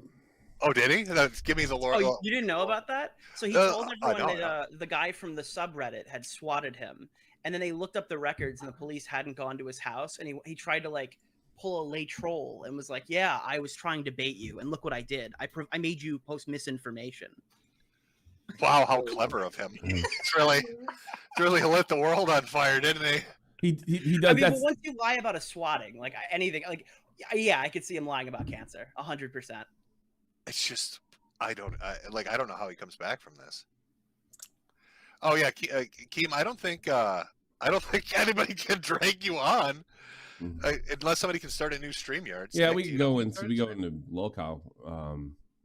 Oh, did he? Give me the lore. Oh, you didn't know about that? So he told everyone no, that the guy from the subreddit had swatted him, and then they looked up the records, and the police hadn't gone to his house, and he tried to like pull a lay troll and was like, "Yeah, I was trying to bait you, and look what I did. I made you post misinformation." Wow, how clever of him! It's really lit the world on fire, didn't he? He does. I mean, but once you lie about a swatting, like anything, like yeah, I could see him lying about cancer, 100%. It's just I don't know how he comes back from this. Oh yeah, Keem, I don't think anybody can drag you on unless somebody can start a new StreamYard. Yeah, we can go into Lolcow.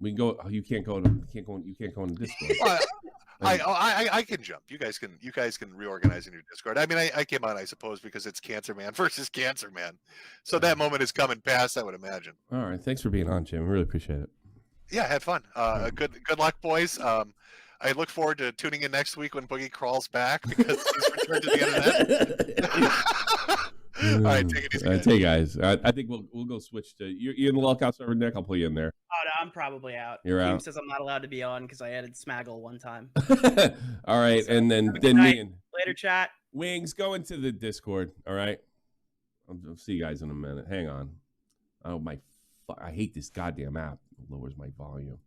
We can go. You can't go into Discord. Well, I can jump. You guys can reorganize in your Discord. I mean, I came on, I suppose, because it's Cancer Man versus Cancer Man. So that moment is coming past, I would imagine. All right, thanks for being on, Jim. I really appreciate it. Yeah, had fun. Good luck, boys. I look forward to tuning in next week when Boogie crawls back because he's returned to the internet. All right, take it easy. Guys. Hey guys, I think we'll go switch to you're in the Lolcow server, Nick. I'll pull you in there. Oh no, I'm probably out. You're Team out. says I'm not allowed to be on because I added Smaggle one time. All right, So, and then good night. me and Later, chat. Wings, go into the Discord. All right, I'll see you guys in a minute. Hang on. Oh my, I hate this goddamn app. It lowers my volume.